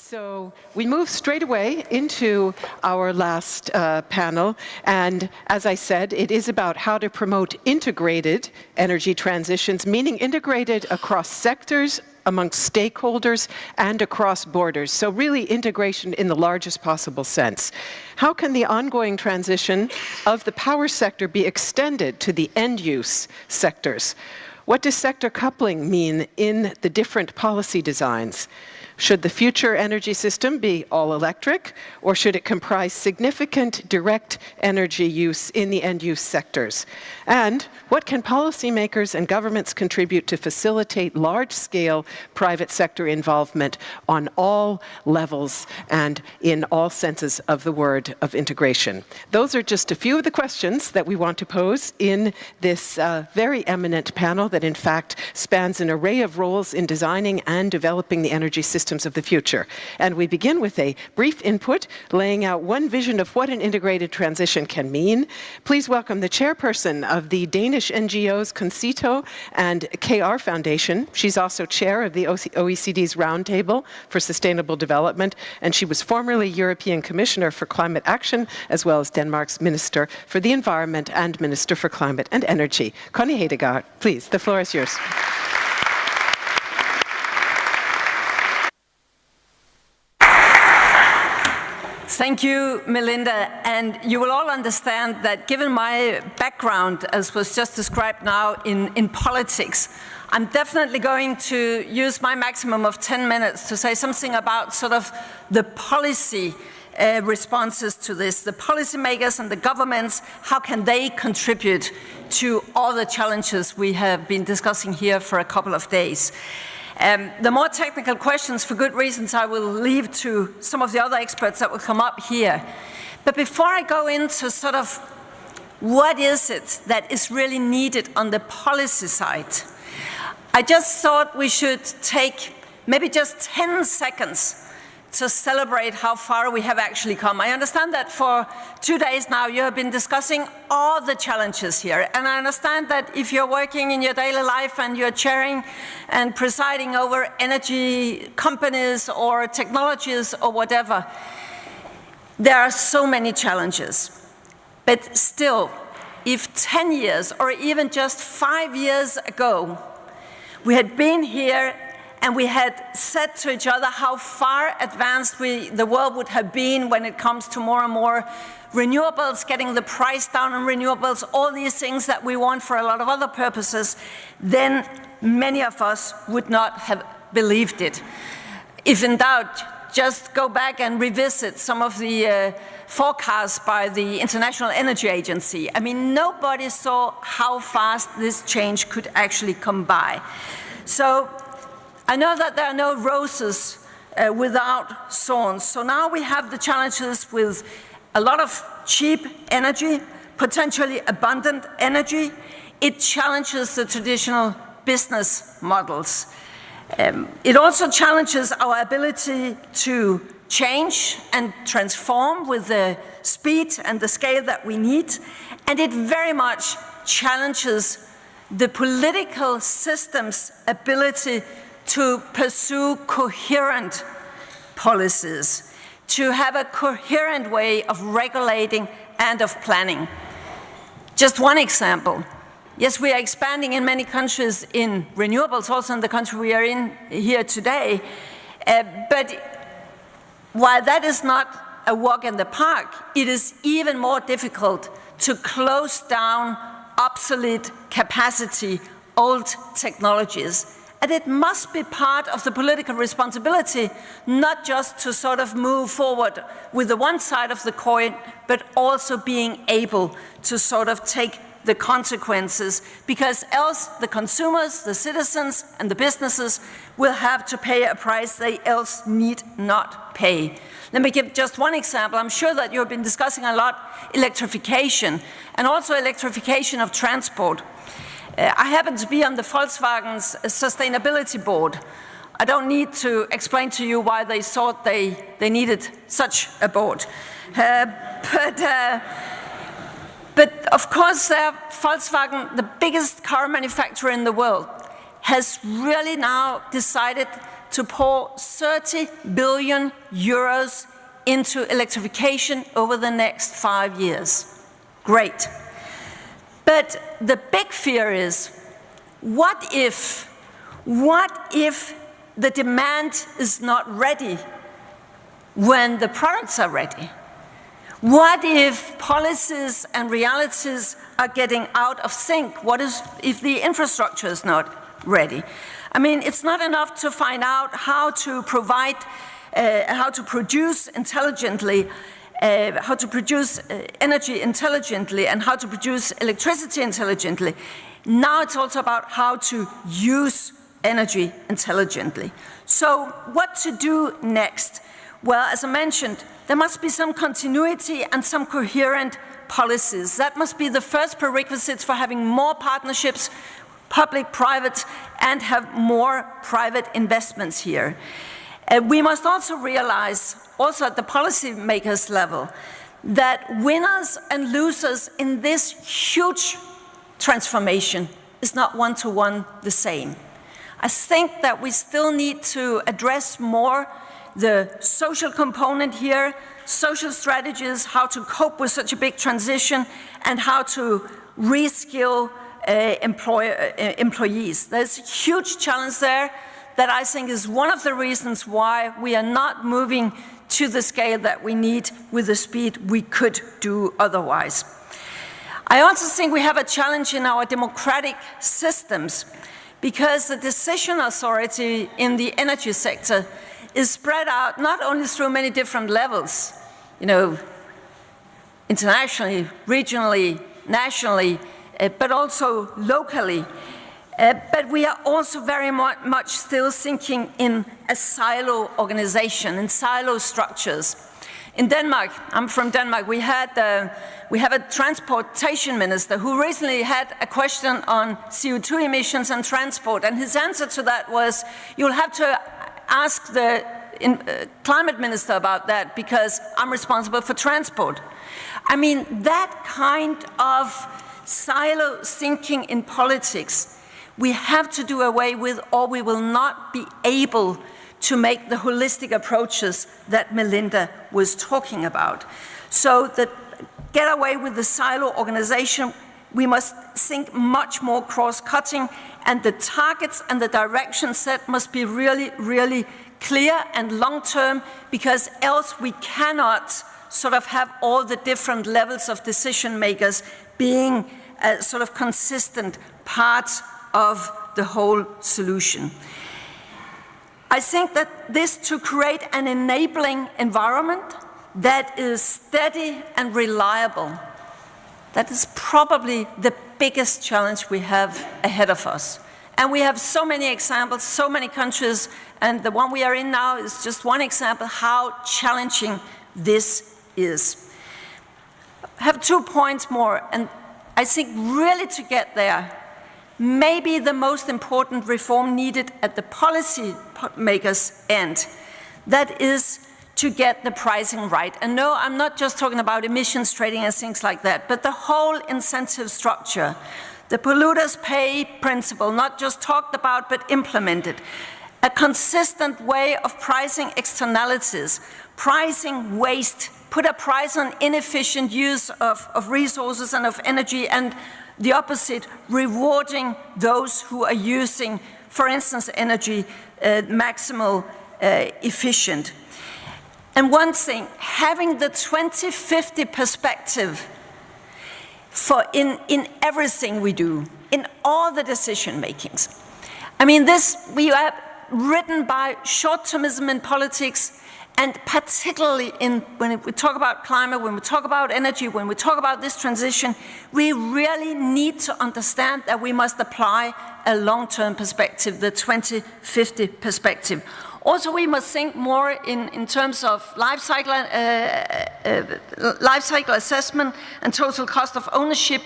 So we move straight away into our last panel, and as I said, it is about how to promote integrated energy transitions, meaning integrated across sectors, amongst stakeholders, and across borders. So really integration in the largest possible sense. How can the ongoing transition of the power sector be extended to the end-use sectors? What does sector coupling mean in the different policy designs? Should the future energy system be all electric, or should it comprise significant direct energy use in the end-use sectors? And what can policymakers and governments contribute to facilitate large-scale private sector involvement on all levels and in all senses of the word of integration? Those are just a few of the questions that we want to pose in this very eminent panel that in fact spans an array of roles in designing and developing the energy systems of the future. And we begin with a brief input laying out one vision of what an integrated transition can mean. Please welcome the chairperson of the Danish NGOs Concito and KR Foundation. She's also chair of the OECD's Roundtable for Sustainable Development, and she was formerly European Commissioner for Climate Action, as well as Denmark's Minister for the Environment and Minister for Climate and Energy. Connie Hedegaard, please, the floor is yours. Thank you, Melinda, and you will all understand that given my background, as was just described now, in politics, I'm definitely going to use my maximum of 10 minutes to say something about sort of the policy responses to this, the policymakers and the governments, how can they contribute to all the challenges we have been discussing here for a couple of days. The more technical questions, for good reasons, I will leave to some of the other experts that will come up here. But before I go into sort of what is it that is really needed on the policy side, I just thought we should take maybe just 10 seconds to celebrate how far we have actually come. I understand that for 2 days now you have been discussing all the challenges here, and I understand that if you're working in your daily life and you're chairing and presiding over energy companies or technologies or whatever, there are so many challenges. But still, if 10 years or even just 5 years ago we had been here and we had said to each other how far advanced the world would have been when it comes to more and more renewables, getting the price down on renewables, all these things that we want for a lot of other purposes, then many of us would not have believed it. If in doubt, just go back and revisit some of the forecasts by the International Energy Agency. I mean, nobody saw how fast this change could actually come by. So I know that there are no roses without thorns. So now we have the challenges with a lot of cheap energy, potentially abundant energy. It challenges the traditional business models. It also challenges our ability to change and transform with the speed and the scale that we need. And it very much challenges the political system's ability to pursue coherent policies, to have a coherent way of regulating and of planning. Just one example. Yes, we are expanding in many countries in renewables, also in the country we are in here today. But while that is not a walk in the park, it is even more difficult to close down obsolete capacity, old technologies. And it must be part of the political responsibility, not just to sort of move forward with the one side of the coin, but also being able to sort of take the consequences, because else the consumers, the citizens, and the businesses will have to pay a price they else need not pay. Let me give just one example. I'm sure that you've been discussing a lot electrification, and also electrification of transport. I happen to be on the Volkswagen's sustainability board. I don't need to explain to you why they thought they needed such a board. But of course, Volkswagen, the biggest car manufacturer in the world, has really now decided to pour 30 billion euros into electrification over the next 5 years. Great. But the big fear is, what if the demand is not ready when the products are ready? What if policies and realities are getting out of sync? What if the infrastructure is not ready? I mean, it's not enough to find out how to produce intelligently, how to produce energy intelligently, and how to produce electricity intelligently. Now it's also about how to use energy intelligently. So what to do next? Well, as I mentioned, there must be some continuity and some coherent policies. That must be the first prerequisites for having more partnerships, public-private, and have more private investments here. We must also realize, also at the policymakers level, that winners and losers in this huge transformation is not one-to-one the same. I think that we still need to address more the social component here, social strategies, how to cope with such a big transition, and how to reskill employees. There's a huge challenge there that I think is one of the reasons why we are not moving to the scale that we need with the speed we could do otherwise. I also think we have a challenge in our democratic systems, because the decision authority in the energy sector is spread out not only through many different levels, internationally, regionally, nationally, but also locally. But we are also very much still thinking in a silo organization, in silo structures. In Denmark, I'm from Denmark, we have a transportation minister who recently had a question on CO2 emissions and transport, and his answer to that was, you'll have to ask the climate minister about that because I'm responsible for transport. I mean, that kind of silo thinking in politics, we have to do away with, or we will not be able to make the holistic approaches that Melinda was talking about. So that get away with the silo organization, we must think much more cross-cutting, and the targets and the direction set must be really, really clear and long-term, because else we cannot sort of have all the different levels of decision makers being a sort of consistent part of the whole solution. I think that this to create an enabling environment that is steady and reliable, that is probably the biggest challenge we have ahead of us. And we have so many examples, so many countries, and the one we are in now is just one example how challenging this is. I have 2 points more, and I think really to get there, maybe the most important reform needed at the policy makers' end, that is to get the pricing right. And no, I'm not just talking about emissions trading and things like that, but the whole incentive structure, the polluters pay principle, not just talked about, but implemented. A consistent way of pricing externalities, pricing waste, put a price on inefficient use of resources and of energy, and the opposite, rewarding those who are using, for instance, energy maximal efficient. And one thing, having the 2050 perspective in everything we do, in all the decision makings. I mean, we are ridden by short-termism in politics, and particularly when we talk about climate, when we talk about energy, when we talk about this transition, we really need to understand that we must apply a long-term perspective, the 2050 perspective. Also, we must think more in terms of life cycle assessment and total cost of ownership.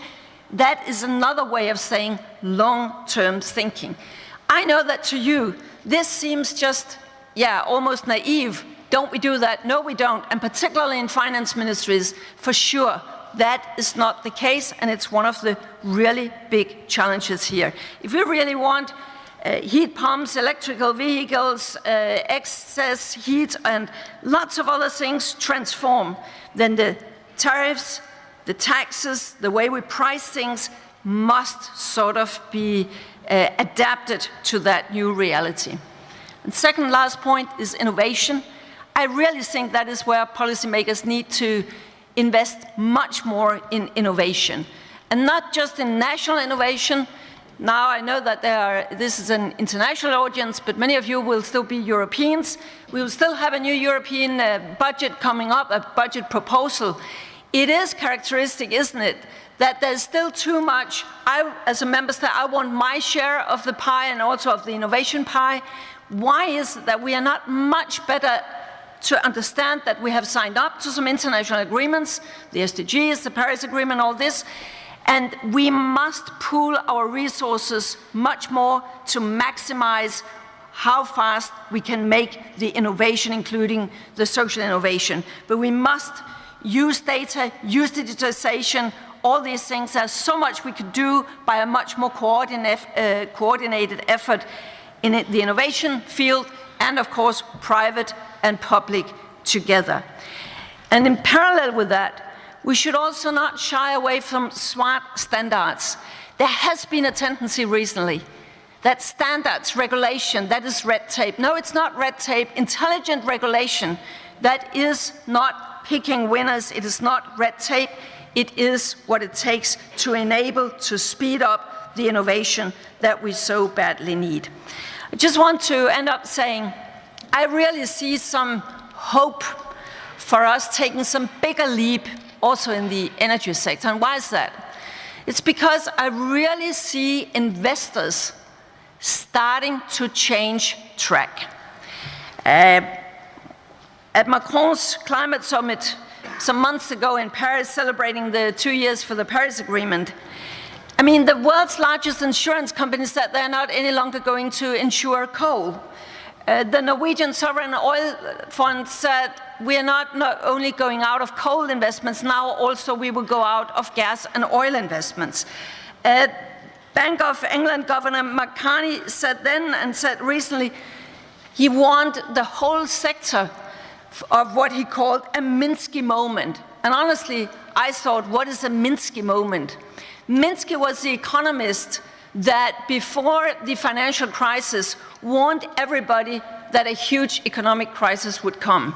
That is another way of saying long-term thinking. I know that to you, this seems just, almost naive. Don't we do that? No, we don't. And particularly in finance ministries, for sure, that is not the case, and it's one of the really big challenges here. If we really want heat pumps, electrical vehicles, excess heat, and lots of other things transform, then the tariffs, the taxes, the way we price things must sort of be adapted to that new reality. And second last point is innovation. I really think that is where policymakers need to invest much more in innovation. And not just in national innovation. Now I know that this is an international audience, but many of you will still be Europeans. We will still have a new European budget coming up, a budget proposal. It is characteristic, isn't it, that there's still too much. As a member state, I want my share of the pie and also of the innovation pie. Why is it that we are not much better to understand that we have signed up to some international agreements, the SDGs, the Paris Agreement, all this, and we must pool our resources much more to maximize how fast we can make the innovation, including the social innovation. But we must use data, use digitization, all these things. There's so much we could do by a much more coordinated effort in the innovation field, and of course, private and public together. And in parallel with that, we should also not shy away from smart standards. There has been a tendency recently that standards, regulation, that is red tape. No, it's not red tape. Intelligent regulation, that is not picking winners. It is not red tape. It is what it takes to enable, to speed up the innovation that we so badly need. I just want to end up saying, I really see some hope for us taking some bigger leap also in the energy sector. And why is that? It's because I really see investors starting to change track. At Macron's climate summit some months ago in Paris, celebrating the 2 years for the Paris Agreement, I mean, the world's largest insurance company said they're not any longer going to insure coal. The Norwegian sovereign oil fund said we are not only going out of coal investments, now also we will go out of gas and oil investments. Bank of England Governor McCarthy said then and said recently he warned the whole sector of what he called a Minsky Moment. And honestly, I thought, what is a Minsky Moment? Minsky was the economist that before the financial crisis warned everybody that a huge economic crisis would come.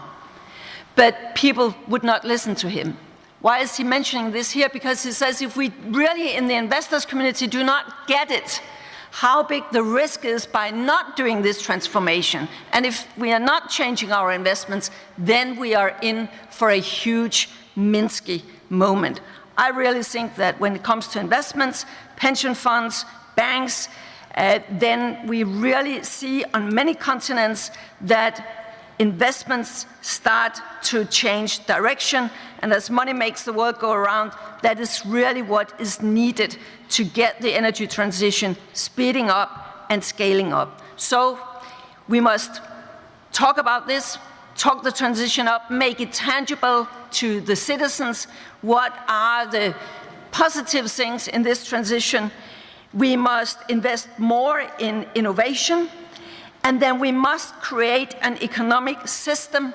But people would not listen to him. Why is he mentioning this here? Because he says if we really in the investors community do not get it, how big the risk is by not doing this transformation, and if we are not changing our investments, then we are in for a huge Minsky moment. I really think that when it comes to investments, pension funds, banks, then we really see on many continents that investments start to change direction, and as money makes the world go around, that is really what is needed to get the energy transition speeding up and scaling up. So we must talk about this, talk the transition up, make it tangible to the citizens. What are the positive things in this transition? We must invest more in innovation, and then we must create an economic system.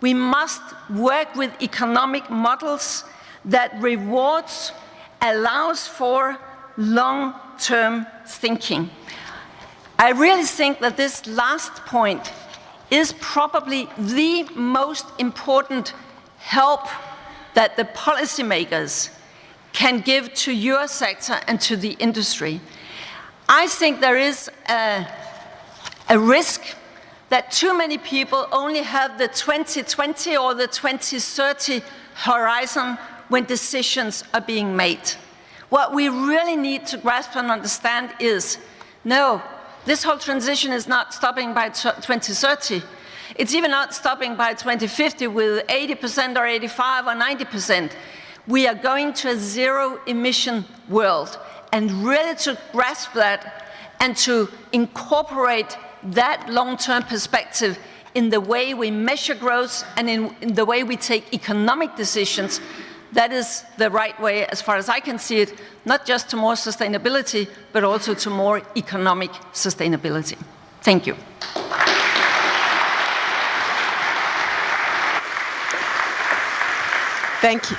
We must work with economic models that rewards, allows for long-term thinking. I really think that this last point is probably the most important help that the policymakers can give to your sector and to the industry. I think there is a risk that too many people only have the 2020 or the 2030 horizon when decisions are being made. What we really need to grasp and understand is, no, this whole transition is not stopping by 2030. It's even not stopping by 2050 with 80% or 85 or 90%. We are going to a zero-emission world, and really to grasp that and to incorporate that long-term perspective in the way we measure growth and in the way we take economic decisions, that is the right way, as far as I can see it, not just to more sustainability, but also to more economic sustainability. Thank you. Thank you.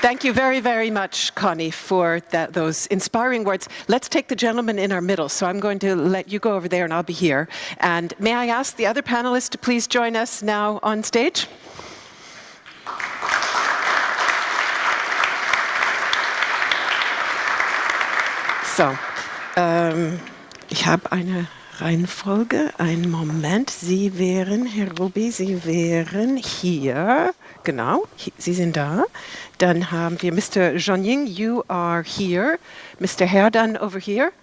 Thank you very, very much, Connie, for those inspiring words. Let's take the gentleman in our middle. So I'm going to let you go over there and I'll be here. And may I ask the other panelists to please join us now on stage? So, ich habe eine Reihenfolge. Einen Moment. Sie wären, Herr Ruby, Sie wären hier. Genau, Sie sind da. Dann haben wir Mr. Zhongying, you are here. Mr. Herdan over here.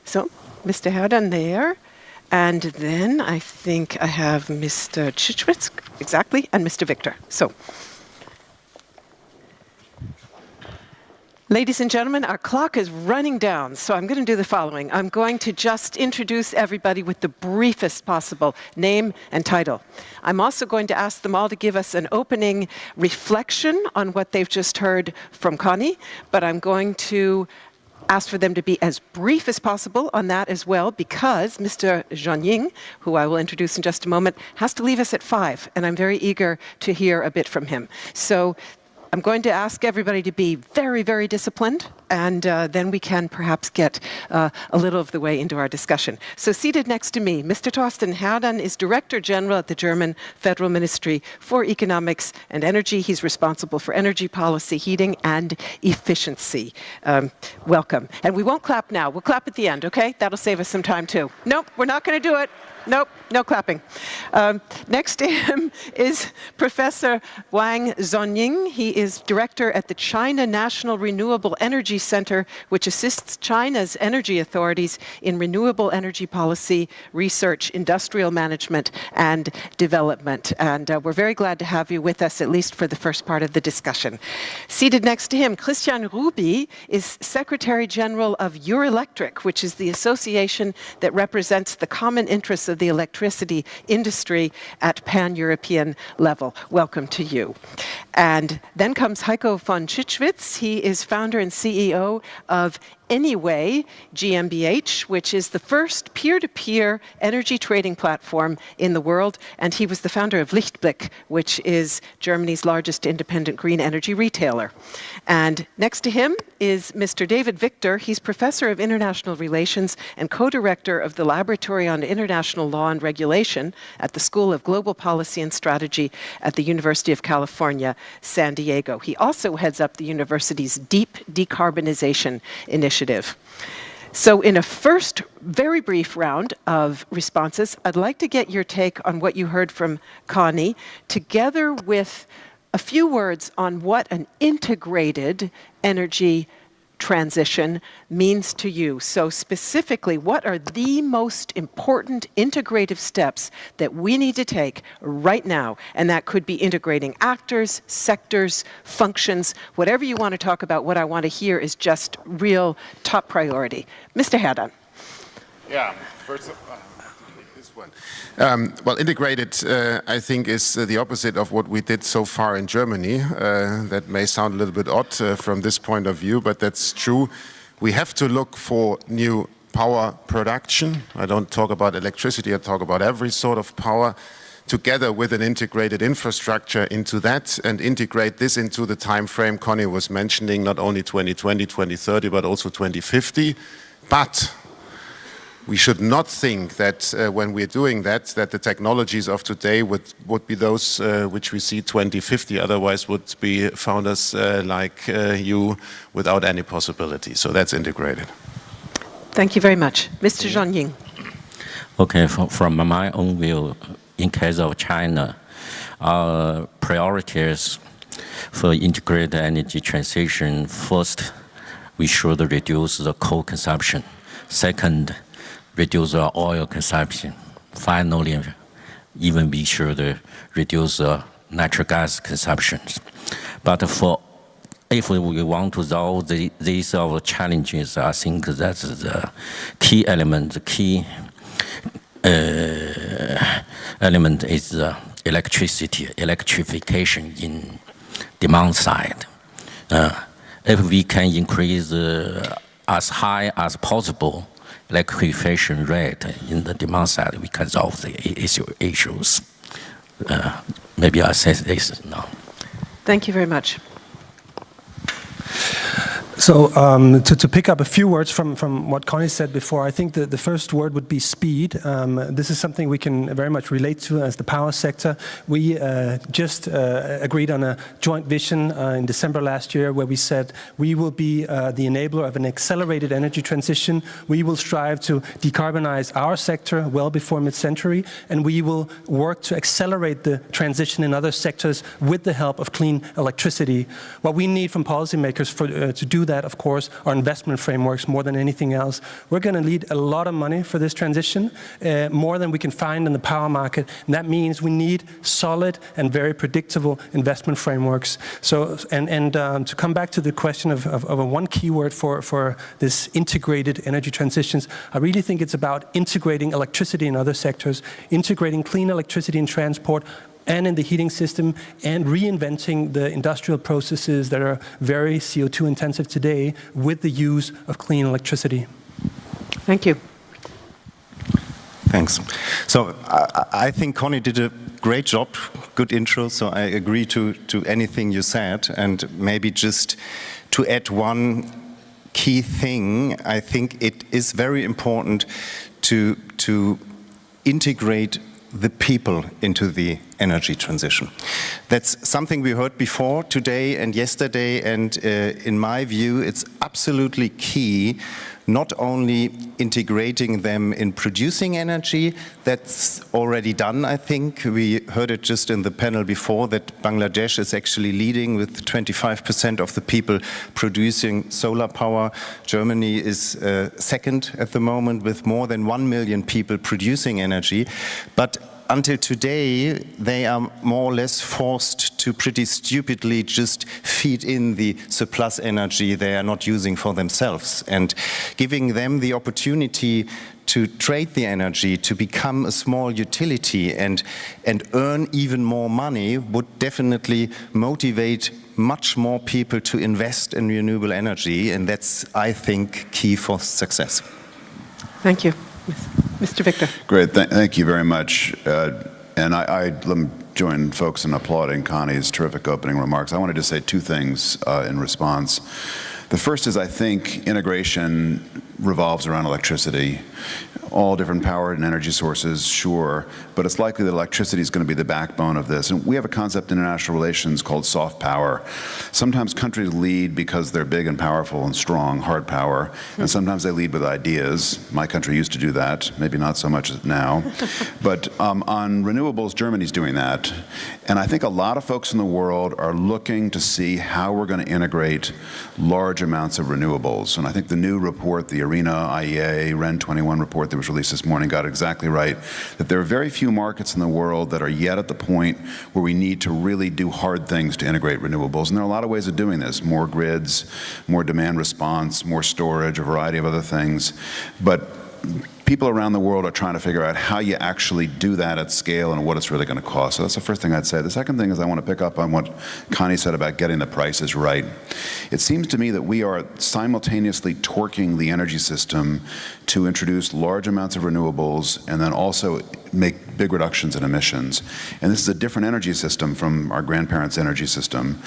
So, Mr. Herdan there. And then I think I have Mr. Tschischwitz, exactly, and Mr. Victor. So, ladies and gentlemen, our clock is running down, so I'm going to do the following. I'm going to just introduce everybody with the briefest possible name and title. I'm also going to ask them all to give us an opening reflection on what they've just heard from Connie, but I'm going to ask for them to be as brief as possible on that as well, because Mr. Zhongying, who I will introduce in just a moment, has to leave us at 5, and I'm very eager to hear a bit from him. So I'm going to ask everybody to be very, very disciplined, and then we can perhaps get a little of the way into our discussion. So seated next to me, Mr. Thorsten Herdan is Director General at the German Federal Ministry for Economics and Energy. He's responsible for energy policy, heating, and efficiency. Welcome. And we won't clap now. We'll clap at the end, okay? That'll save us some time, too. Nope, we're not going to do it. Nope, no clapping. Next to him is Professor Wang Zhongying. He is director at the China National Renewable Energy Center, which assists China's energy authorities in renewable energy policy, research, industrial management, and development. And we're very glad to have you with us, at least for the first part of the discussion. Seated next to him, Kristian Ruby is Secretary General of Eurelectric, which is the association that represents the common interests of the electricity industry at pan-European level. Welcome to you. And then comes Heiko von Tschischwitz. He is founder and CEO of Anyway GmbH, which is the first peer-to-peer energy trading platform in the world, and he was the founder of Lichtblick, which is Germany's largest independent green energy retailer. And next to him is Mr. David Victor. He's professor of international relations and co-director of the Laboratory on International Law and Regulation at the School of Global Policy and Strategy at the University of California, San Diego. He also heads up the university's Deep Decarbonization Initiative. So in a first very brief round of responses, I'd like to get your take on what you heard from Connie, together with a few words on what an integrated energy transition means to you. So specifically, what are the most important integrative steps that we need to take right now? And that could be integrating actors, sectors, functions, whatever you want to talk about. What I want to hear is just real top priority. Mr. Herdan. Yeah, first this one. Well, integrated, I think, is the opposite of what we did so far in Germany. That may sound a little bit odd from this point of view, but that's true. We have to look for new power production. I don't talk about electricity, I talk about every sort of power, together with an integrated infrastructure into that, and integrate this into the time frame Connie was mentioning, not only 2020, 2030, but also 2050. But we should not think that when we're doing that, that the technologies of today would be those which we see 2050, otherwise would be founders like you without any possibility. So that's integrated. Thank you very much. Mr. Zhongying. Okay, from my own view, in case of China, priorities for integrated energy transition: first, we should reduce the coal consumption. Second, reduce the oil consumption. Finally, even be sure to reduce the natural gas consumptions. But if we want to solve these challenges, I think that's the key element. The key element is electricity, electrification demand side. If we can increase as high as possible electrification rate in the demand side, we can solve the issues. Maybe I say this now. Thank you very much. So to pick up a few words from what Connie said before, I think the first word would be speed. This is something we can very much relate to as the power sector. We just agreed on a joint vision in December last year where we said we will be the enabler of an accelerated energy transition. We will strive to decarbonize our sector well before mid-century, and we will work to accelerate the transition in other sectors with the help of clean electricity. What we need from policymakers to do that, of course, are investment frameworks more than anything else. We're going to need a lot of money for this transition, more than we can find in the power market, and that means we need solid and very predictable investment frameworks. So, to come back to the question of a one keyword for this integrated energy transitions, I really think it's about integrating electricity in other sectors, integrating clean electricity in transport, and in the heating system, and reinventing the industrial processes that are very CO2 intensive today with the use of clean electricity. Thank you. Thanks. So I think Connie did a great job, good intro, so I agree to anything you said, and maybe just to add one key thing, I think it is very important to integrate the people into the energy transition. That's something we heard before today and yesterday, and in my view it's absolutely key, not only integrating them in producing energy, that's already done, I think. We heard it just in the panel before that Bangladesh is actually leading with 25% of the people producing solar power. Germany is second at the moment with more than 1 million people producing energy. But until today, they are more or less forced to pretty stupidly just feed in the surplus energy they are not using for themselves. And giving them the opportunity to trade the energy, to become a small utility and earn even more money would definitely motivate much more people to invest in renewable energy. And that's, I think, key for success. Thank you. Mr. Victor. Great, thank you very much. And let me join folks in applauding Connie's terrific opening remarks. I wanted to say two things in response. The first is I think integration revolves around electricity. All different power and energy sources, sure, but it's likely that electricity is going to be the backbone of this. And we have a concept in international relations called soft power. Sometimes countries lead because they're big and powerful and strong, hard power, and sometimes they lead with ideas. My country used to do that, maybe not so much now. But on renewables, Germany's doing that. And I think a lot of folks in the world are looking to see how we're going to integrate large amounts of renewables. And I think the new report, the ARENA IEA REN 21 report that was released this morning got exactly right, that there are very few markets in the world that are yet at the point where we need to really do hard things to integrate renewables. And there are a lot of ways of doing this, more grids, more demand response, more storage, a variety of other things. But people around the world are trying to figure out how you actually do that at scale and what it's really going to cost. So that's the first thing I'd say. The second thing is I want to pick up on what Connie said about getting the prices right. It seems to me that we are simultaneously torquing the energy system to introduce large amounts of renewables and then also make big reductions in emissions. And this is a different energy system from our grandparents' energy system.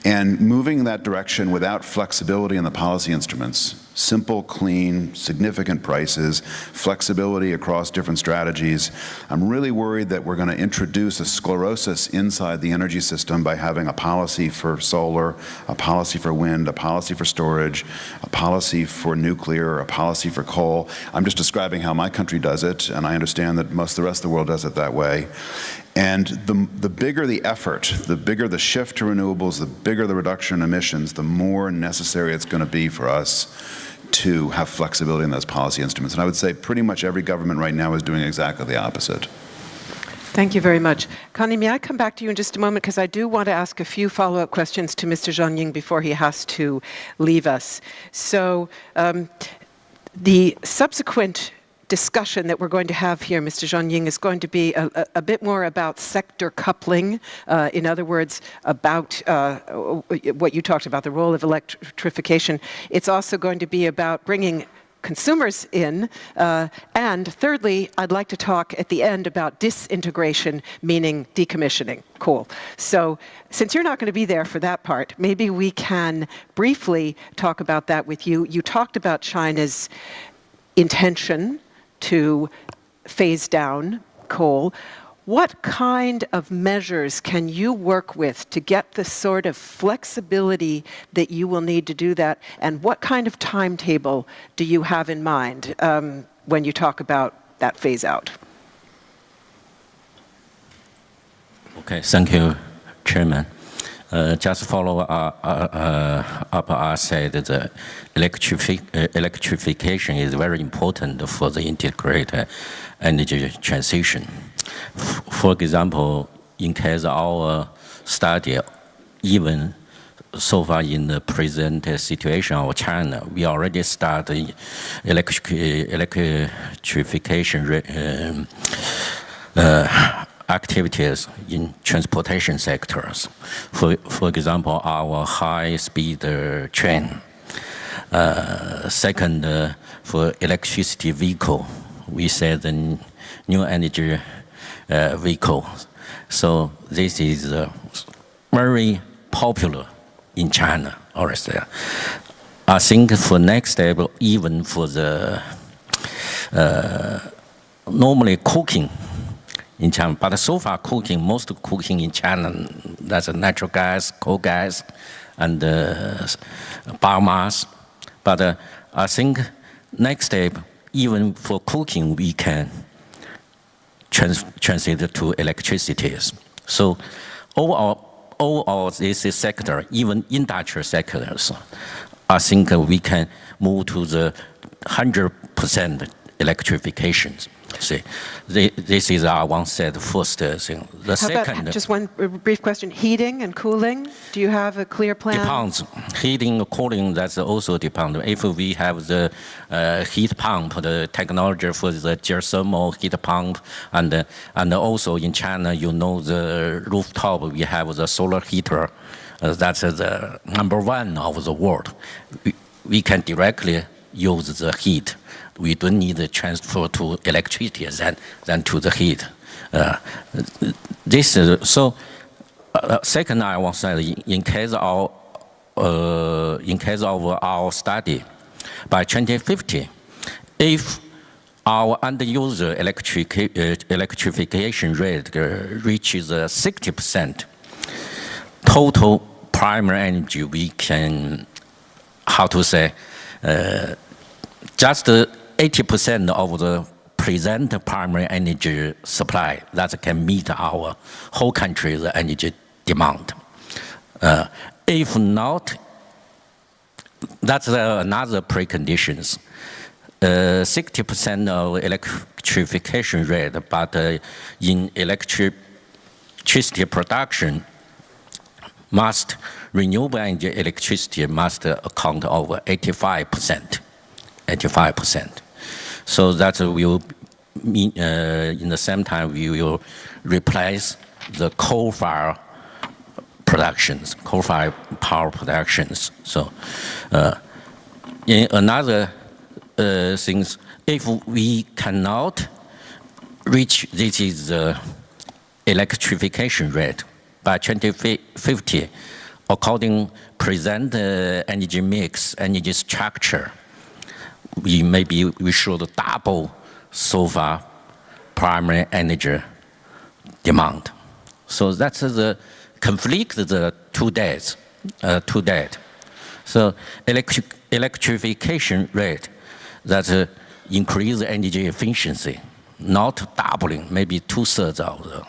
And moving in that direction without flexibility in the policy instruments, simple, clean, significant prices, flexibility across different strategies. I'm really worried that we're going to introduce a sclerosis inside the energy system by having a policy for solar, a policy for wind, a policy for storage, a policy for nuclear, a policy for coal. I'm just describing how my country does it, and I understand that most of the rest of the world does it that way. And the bigger the effort, the bigger the shift to renewables, the bigger the reduction in emissions, the more necessary it's going to be for us to have flexibility in those policy instruments. And I would say pretty much every government right now is doing exactly the opposite. Thank you very much. Connie, may I come back to you in just a moment, because I do want to ask a few follow-up questions to Mr. Zhongying before he has to leave us. So the subsequent discussion that we're going to have here, Mr. Zhongying, is going to be a bit more about sector coupling. In other words, about what you talked about, the role of electrification. It's also going to be about bringing consumers in. And thirdly, I'd like to talk at the end about disintegration, meaning decommissioning coal. So since you're not going to be there for that part, maybe we can briefly talk about that with you. You talked about China's intention to phase down coal. What kind of measures can you work with to get the sort of flexibility that you will need to do that? And what kind of timetable do you have in mind when you talk about that phase out? Okay, thank you, Chairman. Just follow up, I said the electrification is very important for the integrated energy transition. For example, in case our study, even so far in the present situation of China, we already started electrification activities in transportation sectors. For example, our high-speed train. Second, for electricity vehicle, we said the new energy vehicle. So this is very popular in China already. I think for next step, even for the normally cooking in China, but so far cooking, most cooking in China, that's natural gas, coal gas, and biomass. But I think next step, even for cooking, we can transit to electricities. So overall this sector, even industrial sectors, I think we can move to the 100% electrification. See, this is our one set first thing. The second, about just one brief question, heating and cooling? Do you have a clear plan? Depends. Heating, cooling, that's also depends. If we have the heat pump, the technology for the geothermal heat pump, and also in China, you know, the rooftop, we have the solar heater. That's the #1 of the world. We can directly use the heat. We don't need the transfer to electricity than to the heat. This is so. Second, I want to say, in case of our study, by 2050, if our end user electrification rate reaches 60%, total primary energy we can, how to say, just 80% of the present primary energy supply that can meet our whole country's energy demand. If not, that's another preconditions. 60% of electrification rate, but in electricity production, renewable energy electricity must account over 85%. 85%. So that will mean, in the same time, we will replace the coal-fired productions, coal-fired power productions. So, in another things, if we cannot reach this is the electrification rate by 2050, according present energy mix, energy structure, we should double so far primary energy demand. So that's the conflict, the two days. So electrification rate that increase energy efficiency, not doubling, maybe two-thirds of the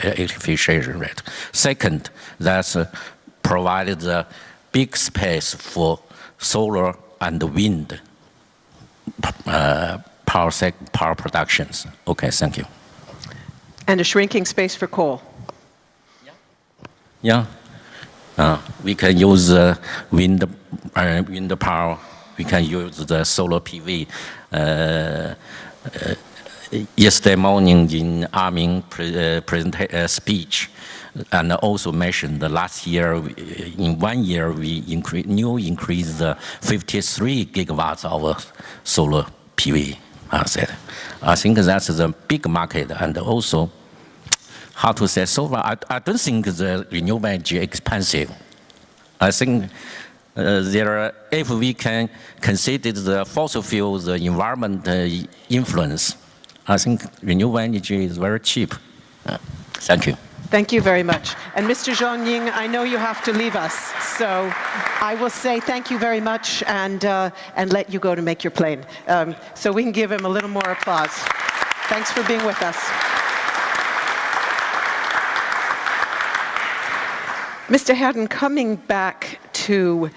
electrification rate. Second, that's provided the big space for solar and wind power productions. Okay, thank you. And a shrinking space for coal. Yeah. We can use wind power we can use the solar PV. Yesterday morning in Armin speech, and also mentioned that last year, in 1 year, we increased 53 gigawatts of solar PV. I think that's a big market, and also, how to say, so far, I don't think the renewable energy is expensive. I think if we can consider the fossil fuels, the environment influence, I think renewable energy is very cheap. Thank you. Thank you very much. And Mr. Zhongying, I know you have to leave us, so I will say thank you very much and let you go to make your plane. So we can give him a little more applause. Thanks for being with us. Mr. Herdan, coming back to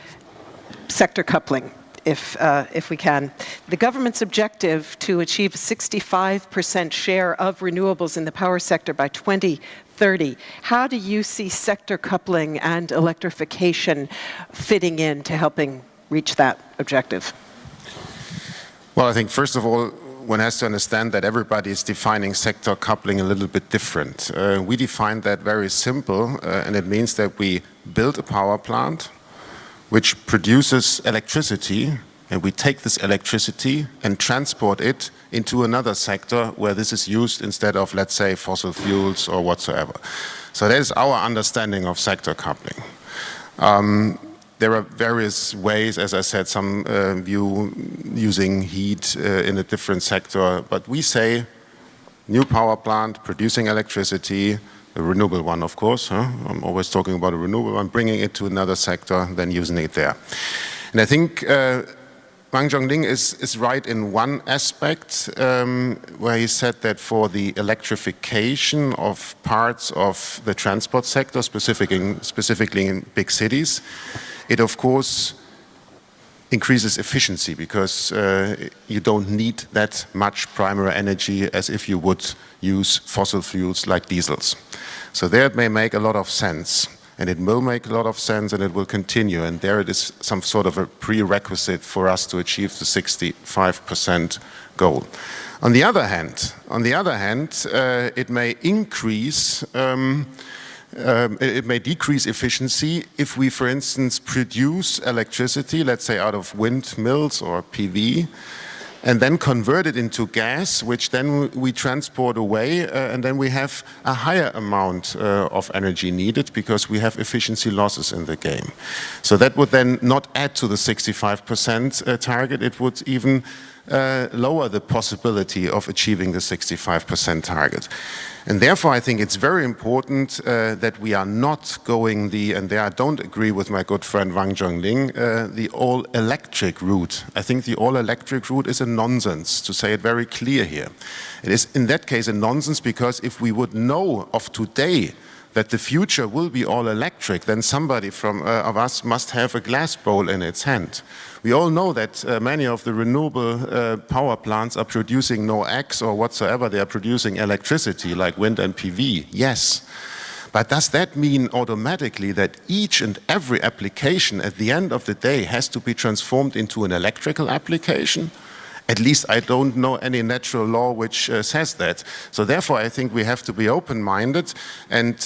sector coupling, if we can. The government's objective to achieve a 65% share of renewables in the power sector by 2030. How do you see sector coupling and electrification fitting in to helping reach that objective? Well, I think first of all, one has to understand that everybody is defining sector coupling a little bit different. We define that very simple, and it means that we build a power plant which produces electricity, and we take this electricity and transport it into another sector where this is used instead of, let's say, fossil fuels or whatsoever. So that is our understanding of sector coupling. There are various ways, as I said, some view using heat in a different sector, but we say new power plant producing electricity, a renewable one, of course. I'm always talking about a renewable one, bringing it to another sector, then using it there. And I think Wang Zhongling is right in one aspect, where he said that for the electrification of parts of the transport sector, specifically in big cities, it of course increases efficiency because you don't need that much primary energy as if you would use fossil fuels like diesels. So there it may make a lot of sense, and it will make a lot of sense, and it will continue, and there it is some sort of a prerequisite for us to achieve the 65% goal. On the other hand, it may increase it may decrease efficiency if we, for instance, produce electricity, let's say out of windmills or PV, and then convert it into gas, which then we transport away, and then we have a higher amount of energy needed because we have efficiency losses in the game. So that would then not add to the 65% target, it would even lower the possibility of achieving the 65% target. And therefore, I think it's very important that we are not going and there I don't agree with my good friend Wang Zhongling, the all-electric route. I think the all-electric route is a nonsense, to say it very clear here. It is in that case a nonsense because if we would know of today that the future will be all electric, then somebody of us must have a glass bowl in its hand. We all know that many of the renewable power plants are producing no X or whatsoever, they are producing electricity like wind and PV, yes. But does that mean automatically that each and every application at the end of the day has to be transformed into an electrical application? At least I don't know any natural law which says that. So therefore I think we have to be open-minded and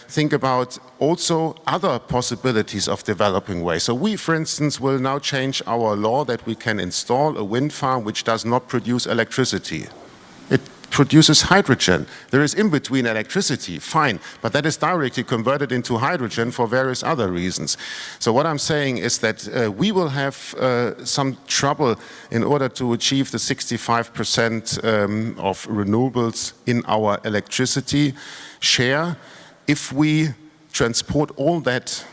think about also other possibilities of developing ways. So we, for instance, will now change our law that we can install a wind farm which does not produce electricity. It produces hydrogen. There is in between electricity, fine, but that is directly converted into hydrogen for various other reasons. So what I'm saying is that we will have some trouble in order to achieve the 65% of renewables in our electricity share if we transport all that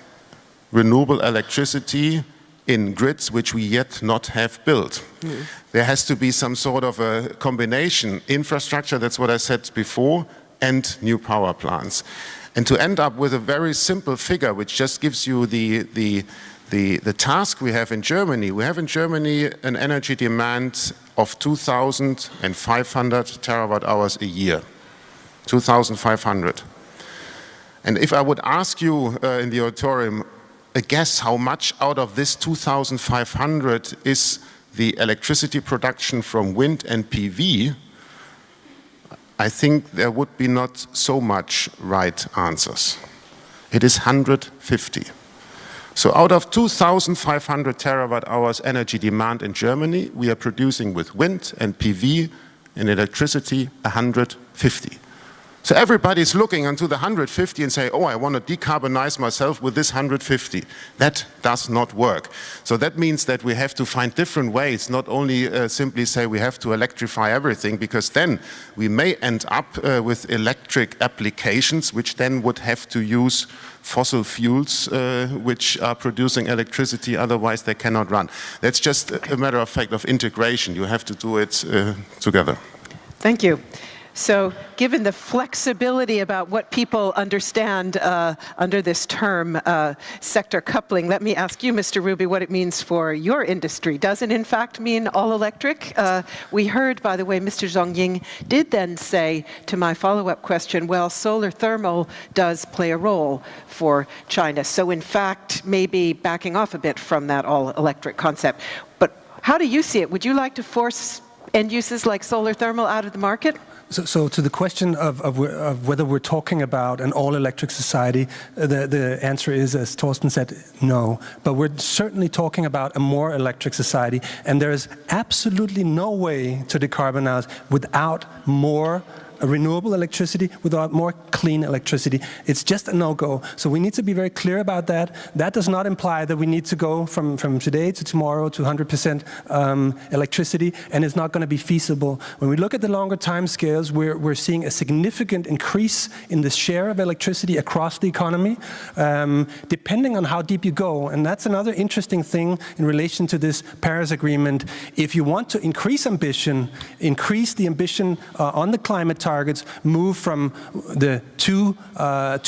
renewable electricity in grids which we yet not have built. Mm. There has to be some sort of a combination, infrastructure, that's what I said before, and new power plants. And to end up with a very simple figure which just gives you the task we have in Germany. We have in Germany an energy demand of 2,500 terawatt hours a year. 2,500. And if I would ask you in the auditorium, a guess how much out of this 2,500 is the electricity production from wind and PV, I think there would be not so much right answers. It is 150. So out of 2,500 terawatt hours energy demand in Germany, we are producing with wind and PV and electricity 150. So everybody's looking into the 150 and say, oh, I want to decarbonize myself with this 150. That does not work. So that means that we have to find different ways, not only simply say we have to electrify everything, because then we may end up with electric applications, which then would have to use fossil fuels which are producing electricity, otherwise they cannot run. That's just a matter of fact of integration. You have to do it together. Thank you. So given the flexibility about what people understand under this term, sector coupling, let me ask you, Mr. Ruby, what it means for your industry. Does it in fact mean all electric? We heard, by the way, Mr. Zhongying did then say to my follow-up question, well, solar thermal does play a role for China. So in fact, maybe backing off a bit from that all electric concept. But how do you see it? Would you like to force end uses like solar thermal out of the market? So to the question of whether we're talking about an all-electric society, the answer is, as Thorsten said, no. But we're certainly talking about a more electric society, and there is absolutely no way to decarbonize without more renewable electricity, without more clean electricity. It's just a no-go. So we need to be very clear about that. That does not imply that we need to go from today to tomorrow to 100% electricity, and it's not going to be feasible. When we look at the longer time scales, we're seeing a significant increase in the share of electricity across the economy, depending on how deep you go. And that's another interesting thing in relation to this Paris Agreement. If you want to increase the ambition on the climate targets, move from the 2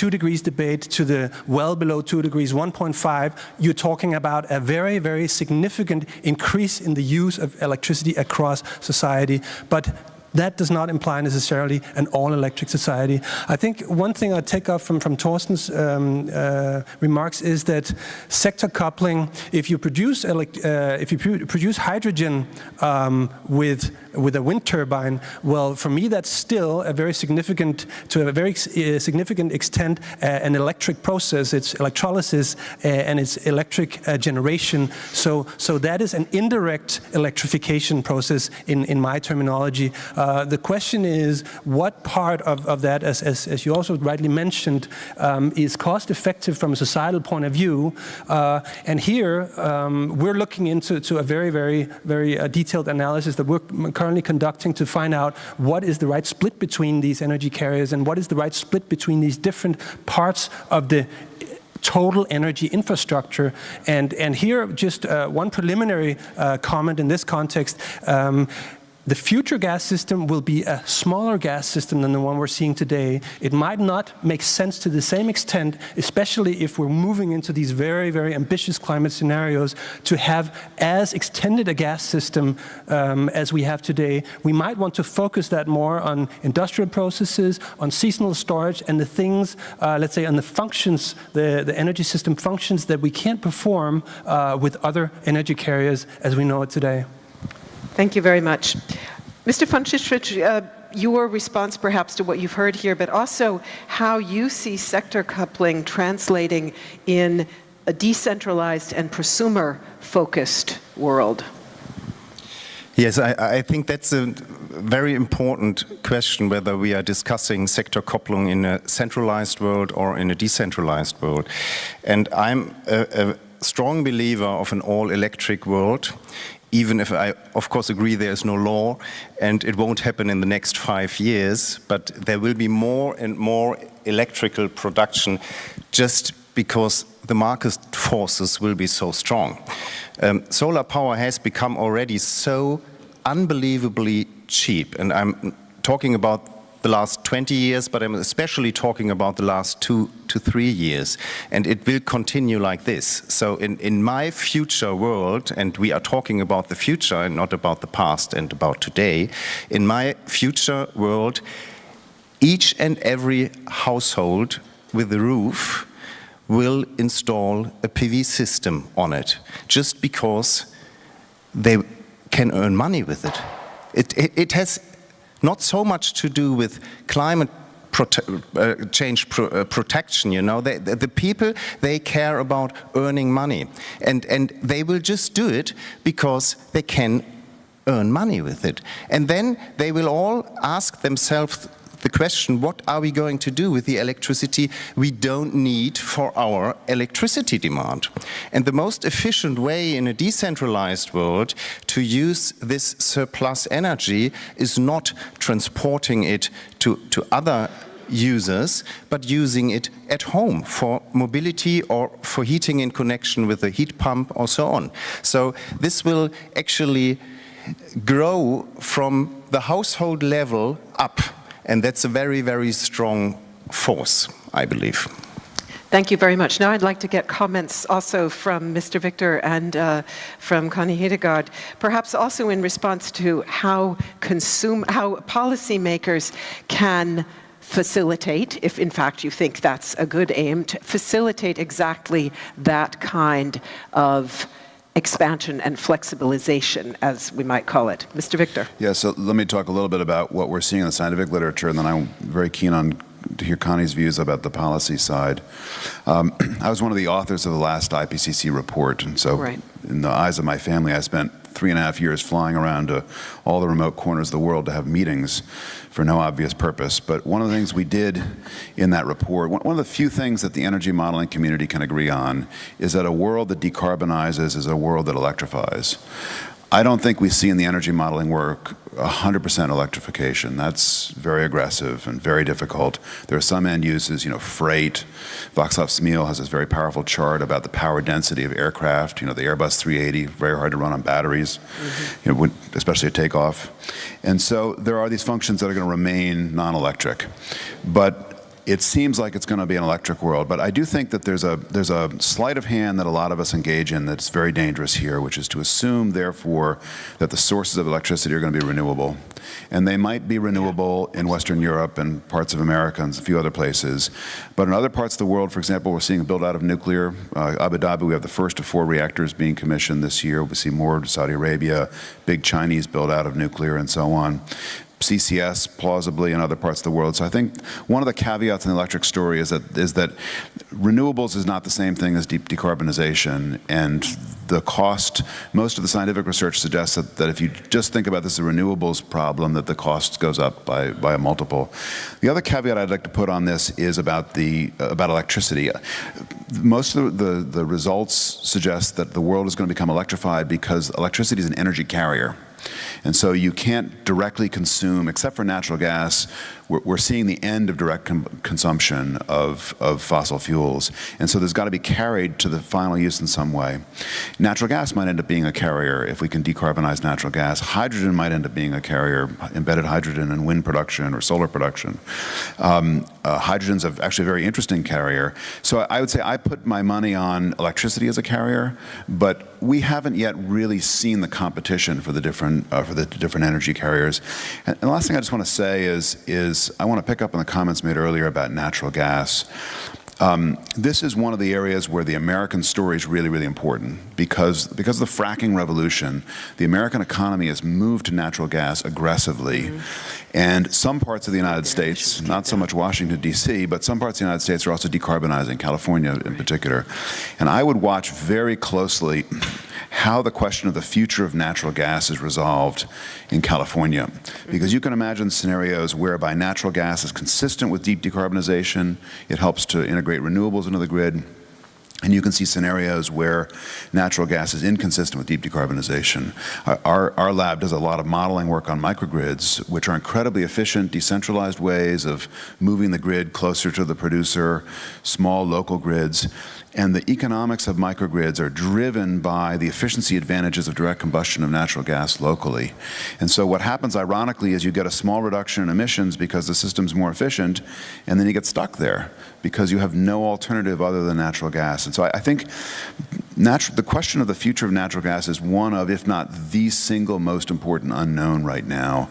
degrees debate to the well below 2 degrees, 1.5, you're talking about a very, very significant increase in the use of electricity across society. But that does not imply necessarily an all-electric society. I think one thing I take up from Thorsten's remarks is that sector coupling, if you produce hydrogen with a wind turbine, well, for me that's still a very significant, to a very significant extent, an electric process. It's electrolysis and it's electric generation. So that is an indirect electrification process in my terminology. The question is, what part of that, as you also rightly mentioned, is cost effective from a societal point of view? And here we're looking into a very, very, very detailed analysis that we're currently conducting to find out what is the right split between these energy carriers and what is the right split between these different parts of the total energy infrastructure. And here, just one preliminary comment in this context. The future gas system will be a smaller gas system than the one we're seeing today. It might not make sense to the same extent, especially if we're moving into these very, very ambitious climate scenarios, to have as extended a gas system as we have today. We might want to focus that more on industrial processes, on seasonal storage, and the things, let's say, on the functions, the energy system functions that we can't perform with other energy carriers as we know it today. Thank you very much. Mr. von Tschischwitz, your response perhaps to what you've heard here, but also how you see sector coupling translating in a decentralized and prosumer-focused world. Yes, I think that's a very important question, whether we are discussing sector coupling in a centralized world or in a decentralized world. And I'm a strong believer of an all-electric world, even if I, of course, agree there is no law and it won't happen in the next 5 years, but there will be more and more electrical production just because the market forces will be so strong. Solar power has become already so unbelievably cheap, and I'm talking about the last 20 years, but I'm especially talking about the last 2 to 3 years, and it will continue like this. So in my future world, and we are talking about the future and not about the past and about today, in my future world, each and every household with a roof will install a PV system on it, just because they can earn money with it. It has not so much to do with climate change protection, you know. The people, they care about earning money, and they will just do it because they can earn money with it. And then they will all ask themselves the question, what are we going to do with the electricity we don't need for our electricity demand? And the most efficient way in a decentralized world to use this surplus energy is not transporting it to other users, but using it at home for mobility or for heating in connection with a heat pump or so on. So this will actually grow from the household level up. And that's a very, very strong force, I believe. Thank you very much. Now I'd like to get comments also from Mr. Victor and from Connie Hedegaard, perhaps also in response to how policymakers can facilitate, if in fact you think that's a good aim, to facilitate exactly that kind of expansion and flexibilization, as we might call it. Mr. Victor. Yeah, so let me talk a little bit about what we're seeing in the scientific literature, and then I'm very keen on to hear Connie's views about the policy side. I was one of the authors of the last IPCC report, and so in the eyes of my family, I spent 3.5 years flying around to all the remote corners of the world to have meetings for no obvious purpose. But one of the things we did in that report, one of the few things that the energy modeling community can agree on is that a world that decarbonizes is a world that electrifies. I don't think we see in the energy modeling work 100% electrification. That's very aggressive and very difficult. There are some end uses, you know, freight. Václav Smil has this very powerful chart about the power density of aircraft. You know, the Airbus 380, very hard to run on batteries, you know, especially at takeoff. And so there are these functions that are going to remain non-electric. But it seems like it's going to be an electric world, but I do think that there's a sleight of hand that a lot of us engage in that's very dangerous here, which is to assume, therefore, that the sources of electricity are going to be renewable. And they might be renewable in Western Europe and parts of America and a few other places. But in other parts of the world, for example, we're seeing a build-out of nuclear. Abu Dhabi, we have the first of 4 reactors being commissioned this year. We see more in Saudi Arabia, big Chinese build-out of nuclear and so on. CCS, plausibly, in other parts of the world. So I think one of the caveats in the electric story is that renewables is not the same thing as decarbonization, and the cost, most of the scientific research suggests that if you just think about this as a renewables problem, that the cost goes up by a multiple. The other caveat I'd like to put on this is about electricity. Most of the results suggest that the world is going to become electrified because electricity is an energy carrier. And so you can't directly consume, except for natural gas, we're seeing the end of direct consumption of fossil fuels. And so there's got to be carried to the final use in some way. Natural gas might end up being a carrier if we can decarbonize natural gas. Hydrogen might end up being a carrier, embedded hydrogen in wind production or solar production. Hydrogen's actually a very interesting carrier. So I would say I put my money on electricity as a carrier, but we haven't yet really seen the competition for the different energy carriers. And the last thing I just want to say is I want to pick up on the comments made earlier about natural gas. This is one of the areas where the American story is really, really important because of the fracking revolution, the American economy has moved to natural gas aggressively. And some parts of the United States, not so much Washington, D.C., but some parts of the United States are also decarbonizing, California in particular. And I would watch very closely how the question of the future of natural gas is resolved in California. Because you can imagine scenarios whereby natural gas is consistent with deep decarbonization, it helps to integrate renewables into the grid, and you can see scenarios where natural gas is inconsistent with deep decarbonization. Our lab does a lot of modeling work on microgrids, which are incredibly efficient, decentralized ways of moving the grid closer to the producer, small local grids. And the economics of microgrids are driven by the efficiency advantages of direct combustion of natural gas locally. And so what happens, ironically, is you get a small reduction in emissions because the system's more efficient, and then you get stuck there because you have no alternative other than natural gas. And so I think the question of the future of natural gas is one of, if not the single most important unknown right now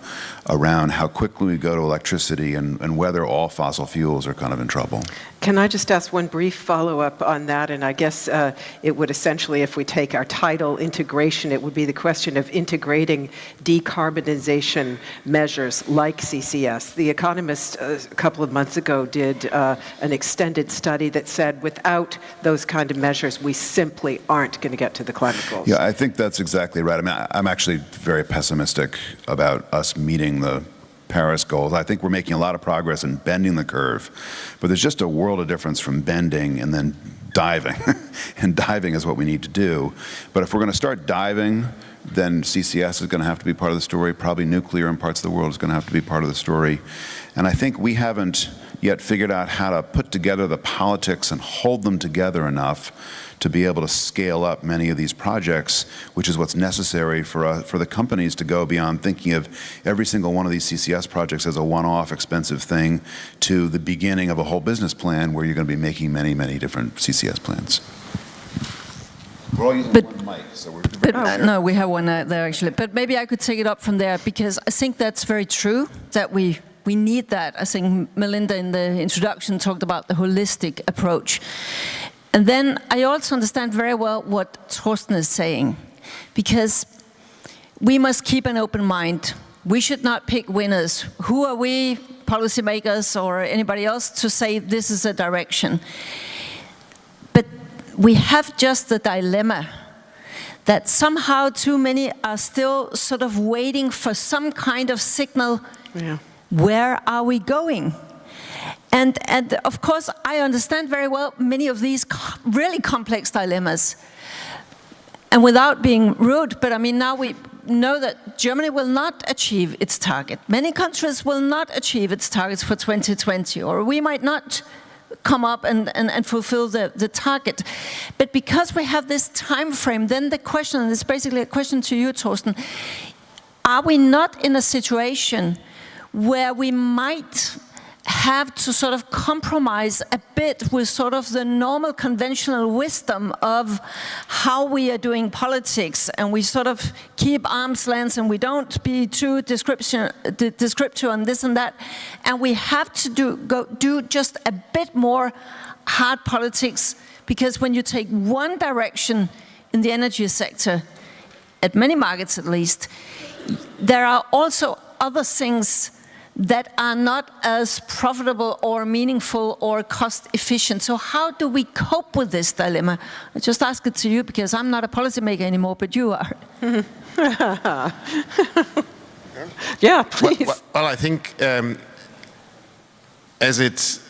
around how quickly we go to electricity and whether all fossil fuels are kind of in trouble. Can I just ask one brief follow-up on that? And I guess it would essentially, if we take our title, integration, it would be the question of integrating decarbonization measures like CCS. The Economist a couple of months ago did an extended study that said without those kind of measures, we simply aren't going to get to the climate goals. Yeah, I think that's exactly right. I mean, I'm actually very pessimistic about us meeting the Paris goals. I think we're making a lot of progress in bending the curve, but there's just a world of difference from bending and then diving, and diving is what we need to do. But if we're going to start diving, then CCS is going to have to be part of the story. Probably nuclear in parts of the world is going to have to be part of the story. And I think we haven't yet figured out how to put together the politics and hold them together enough to be able to scale up many of these projects, which is what's necessary for the companies to go beyond thinking of every single one of these CCS projects as a one-off expensive thing to the beginning of a whole business plan where you're going to be making many, many different CCS plans. We're all using one mic, so we're... No, we have one there actually. But maybe I could take it up from there, because I think that's very true, that we need that. I think Melinda in the introduction talked about the holistic approach. And then I also understand very well what Thorsten is saying, because we must keep an open mind. We should not pick winners. Who are we, policymakers or anybody else, to say this is a direction? But we have just the dilemma that somehow too many are still sort of waiting for some kind of signal. Yeah. Where are we going? And of course, I understand very well many of these really complex dilemmas. And without being rude, but I mean, now we know that Germany will not achieve its target. Many countries will not achieve its targets for 2020, or we might not come up and fulfill the target. But because we have this time frame, then the question, and it's basically a question to you, Thorsten, are we not in a situation where we might have to sort of compromise a bit with sort of the normal conventional wisdom of how we are doing politics, and we sort of keep arm's length and we don't be too descriptive on this and that, and we have to do just a bit more hard politics, because when you take one direction in the energy sector, at many markets at least, there are also other things that are not as profitable or meaningful or cost efficient. So how do we cope with this dilemma? I just ask it to you because I'm not a policymaker anymore, but you are. Yeah, please. Well, I think as it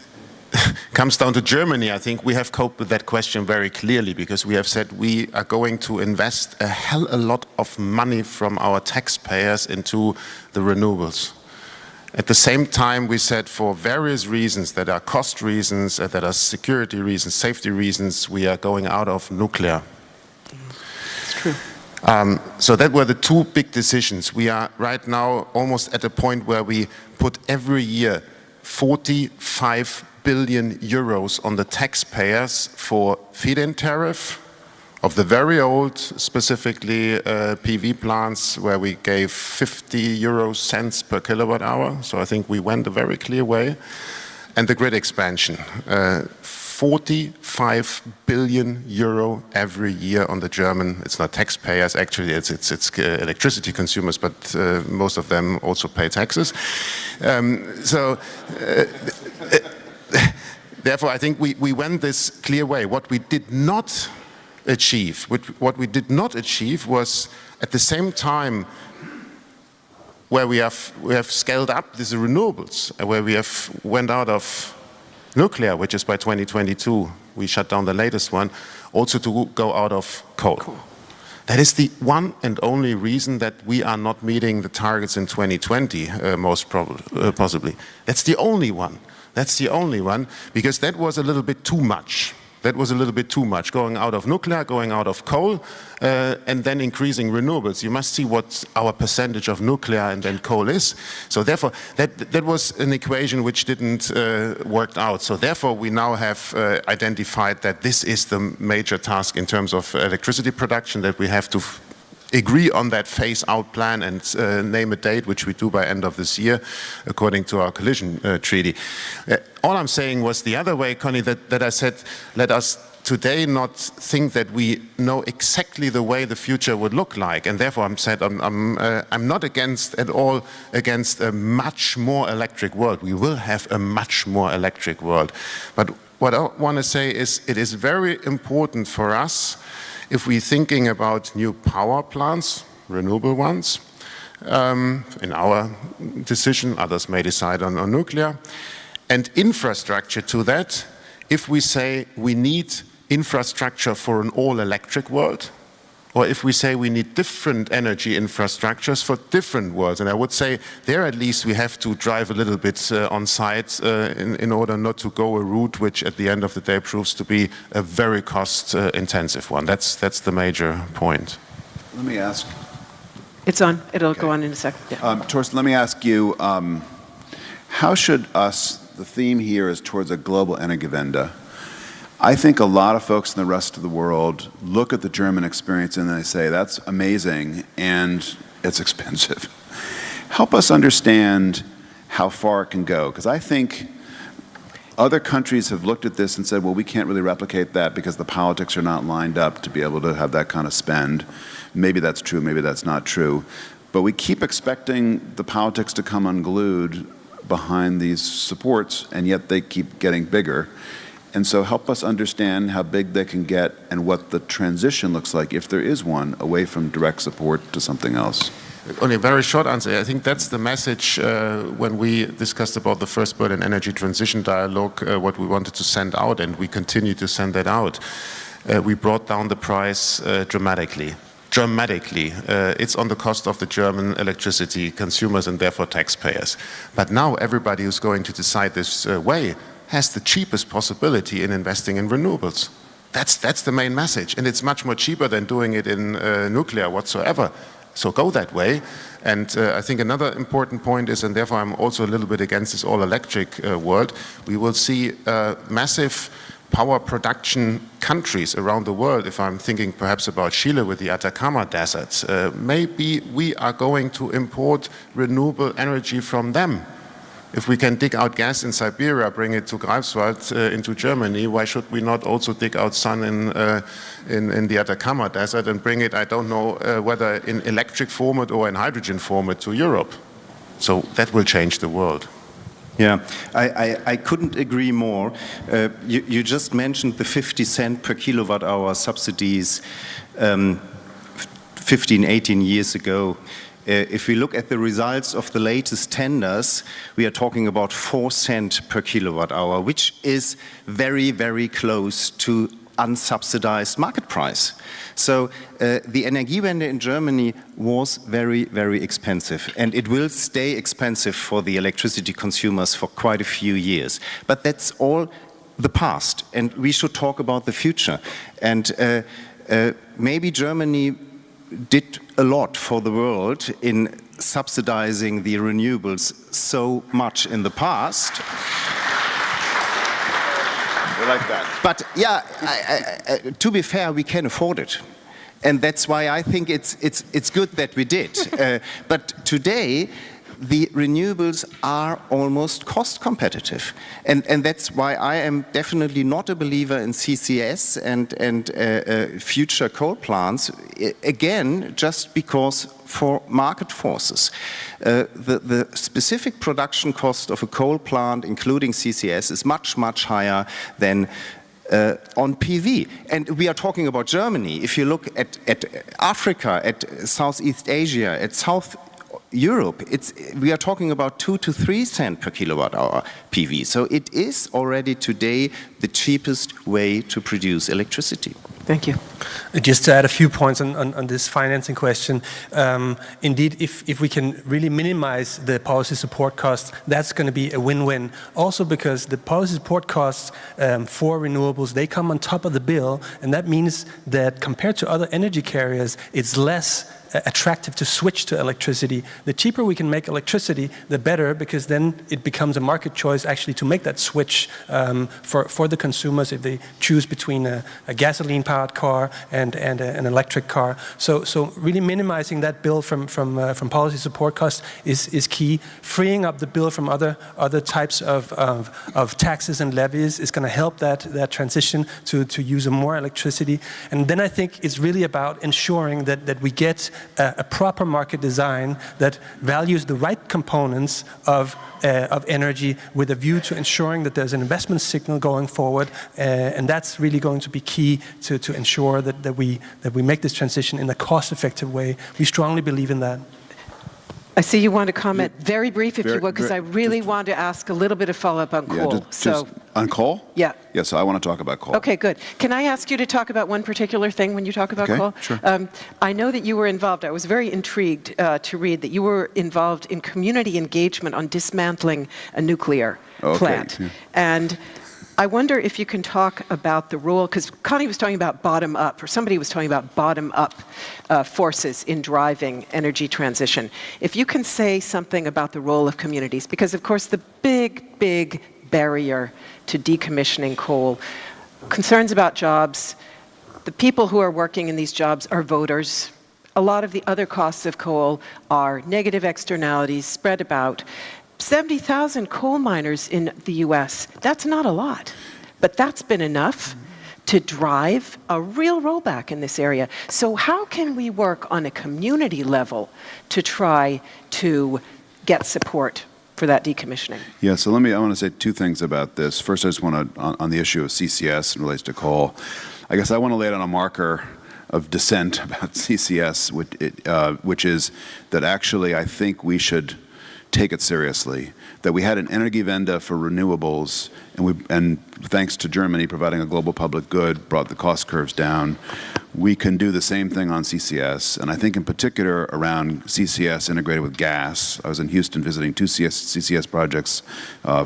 comes down to Germany, I think we have coped with that question very clearly, because we have said we are going to invest a hell of a lot of money from our taxpayers into the renewables. At the same time, we said for various reasons, that are cost reasons, that are security reasons, safety reasons, we are going out of nuclear. It's true. So that were the two big decisions. We are right now almost at a point where we put every year 45 billion euros on the taxpayers for feed-in tariff of the very old, specifically PV plants, where we gave 50 per kilowatt hour. So I think we went a very clear way. And the grid expansion, 45 billion euro every year on the German, it's not taxpayers, actually it's electricity consumers, but most of them also pay taxes. Therefore, I think we went this clear way. What we did not achieve was, at the same time where we have scaled up these renewables, where we have went out of nuclear, which is by 2022, we shut down the latest one, also to go out of coal. That is the one and only reason that we are not meeting the targets in 2020, most possibly. That's the only one. That's the only one, because that was a little bit too much. That was a little bit too much, going out of nuclear, going out of coal, and then increasing renewables. You must see what our percentage of nuclear and then coal is. So therefore, that was an equation which didn't work out. So therefore, we now have identified that this is the major task in terms of electricity production, that we have to agree on that phase-out plan and name a date, which we do by end of this year, according to our coalition treaty. All I'm saying was the other way, Connie, that I said, let us today not think that we know exactly the way the future would look like, and therefore I'm not at all against a much more electric world. We will have a much more electric world. But what I want to say is it is very important for us, if we're thinking about new power plants, renewable ones, in our decision, others may decide on nuclear, and infrastructure to that, if we say we need infrastructure for an all-electric world, or if we say we need different energy infrastructures for different worlds. And I would say there at least we have to drive a little bit on site in order not to go a route which at the end of the day proves to be a very cost-intensive one. That's the major point. Let me ask. It's on. It'll go on in a second. Yeah. Thorsten, let me ask you, how should the theme here is towards a global Energiewende. I think a lot of folks in the rest of the world look at the German experience and they say, that's amazing and it's expensive. Help us understand how far it can go, because I think other countries have looked at this and said, well, we can't really replicate that because the politics are not lined up to be able to have that kind of spend. Maybe that's true, maybe that's not true. But we keep expecting the politics to come unglued behind these supports, and yet they keep getting bigger. And so help us understand how big they can get and what the transition looks like, if there is one, away from direct support to something else. Only a very short answer. I think that's the message when we discussed about the first Berlin Energy Transition Dialogue, what we wanted to send out, and we continue to send that out. We brought down the price dramatically. It's on the cost of the German electricity consumers and therefore taxpayers. But now everybody who's going to decide this way has the cheapest possibility in investing in renewables. That's the main message. And it's much more cheaper than doing it in nuclear whatsoever. So go that way. And I think another important point is, and therefore I'm also a little bit against this all-electric world, we will see massive power production countries around the world. If I'm thinking perhaps about Chile with the Atacama Desert, maybe we are going to import renewable energy from them. If we can dig out gas in Siberia, bring it to Greifswald into Germany, why should we not also dig out sun in the Atacama Desert and bring it, I don't know whether in electric format or in hydrogen format, to Europe? So that will change the world. Yeah, I couldn't agree more. You just mentioned the 50 cent per kilowatt hour subsidies 15, 18 years ago. If we look at the results of the latest tenders, we are talking about 4 cents per kilowatt hour, which is very, very close to unsubsidized market price. So the Energiewende in Germany was very, very expensive, and it will stay expensive for the electricity consumers for quite a few years. But that's all the past, and we should talk about the future. And maybe Germany did a lot for the world in subsidizing the renewables so much in the past. We like that. But yeah, to be fair, we can afford it. And that's why I think it's good that we did. But today, the renewables are almost cost competitive. And that's why I am definitely not a believer in CCS and future coal plants, again, just because for market forces. The specific production cost of a coal plant, including CCS, is much, much higher than on PV. And we are talking about Germany. If you look at Africa, at Southeast Asia, at South Europe, we are talking about 2 to 3 cents per kilowatt hour PV. So it is already today the cheapest way to produce electricity. Thank you. Just to add a few points on this financing question, indeed, if we can really minimize the policy support costs, that's going to be a win-win. Also because the policy support costs for renewables, they come on top of the bill, and that means that compared to other energy carriers, it's less attractive to switch to electricity. The cheaper we can make electricity, the better, because then it becomes a market choice actually to make that switch for the consumers if they choose between a gasoline-powered car and an electric car. So really minimizing that bill from policy support costs is key. Freeing up the bill from other types of taxes and levies is going to help that transition to use more electricity. And then I think it's really about ensuring that we get a proper market design that values the right components of energy with a view to ensuring that there's an investment signal going forward, and that's really going to be key to ensure that we make this transition in a cost-effective way. We strongly believe in that. I see you want to comment. Very brief, if you would, because I really want to ask a little bit of follow-up on coal. Just on coal? Yeah. Yeah, so I want to talk about coal. Okay, good. Can I ask you to talk about one particular thing when you talk about coal? Sure. I know that you were involved. I was very intrigued to read that you were involved in community engagement on dismantling a nuclear plant. Yeah. And I wonder if you can talk about the role, because Connie was talking about bottom-up, or somebody was talking about bottom-up forces in driving energy transition. If you can say something about the role of communities, because of course the big barrier to decommissioning coal, concerns about jobs, the people who are working in these jobs are voters. A lot of the other costs of coal are negative externalities spread about. 70,000 coal miners in the US, that's not a lot, but that's been enough to drive a real rollback in this area. So how can we work on a community level to try to get support for that decommissioning? Yeah, so I want to say two things about this. First, I just want to, on the issue of CCS and relates to coal, I guess I want to lay down a marker of dissent about CCS, which is that actually I think we should take it seriously, that we had an Energiewende for renewables, and thanks to Germany providing a global public good, brought the cost curves down. We can do the same thing on CCS, and I think in particular around CCS integrated with gas. I was in Houston visiting two CCS projects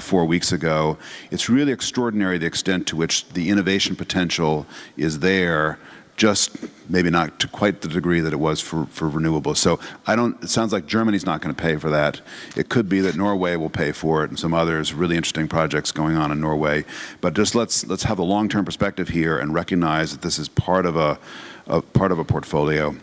4 weeks ago. It's really extraordinary the extent to which the innovation potential is there, just maybe not to quite the degree that it was for renewables. So it sounds like Germany's not going to pay for that. It could be that Norway will pay for it and some others, really interesting projects going on in Norway. But just let's have a long-term perspective here and recognize that this is part of a portfolio.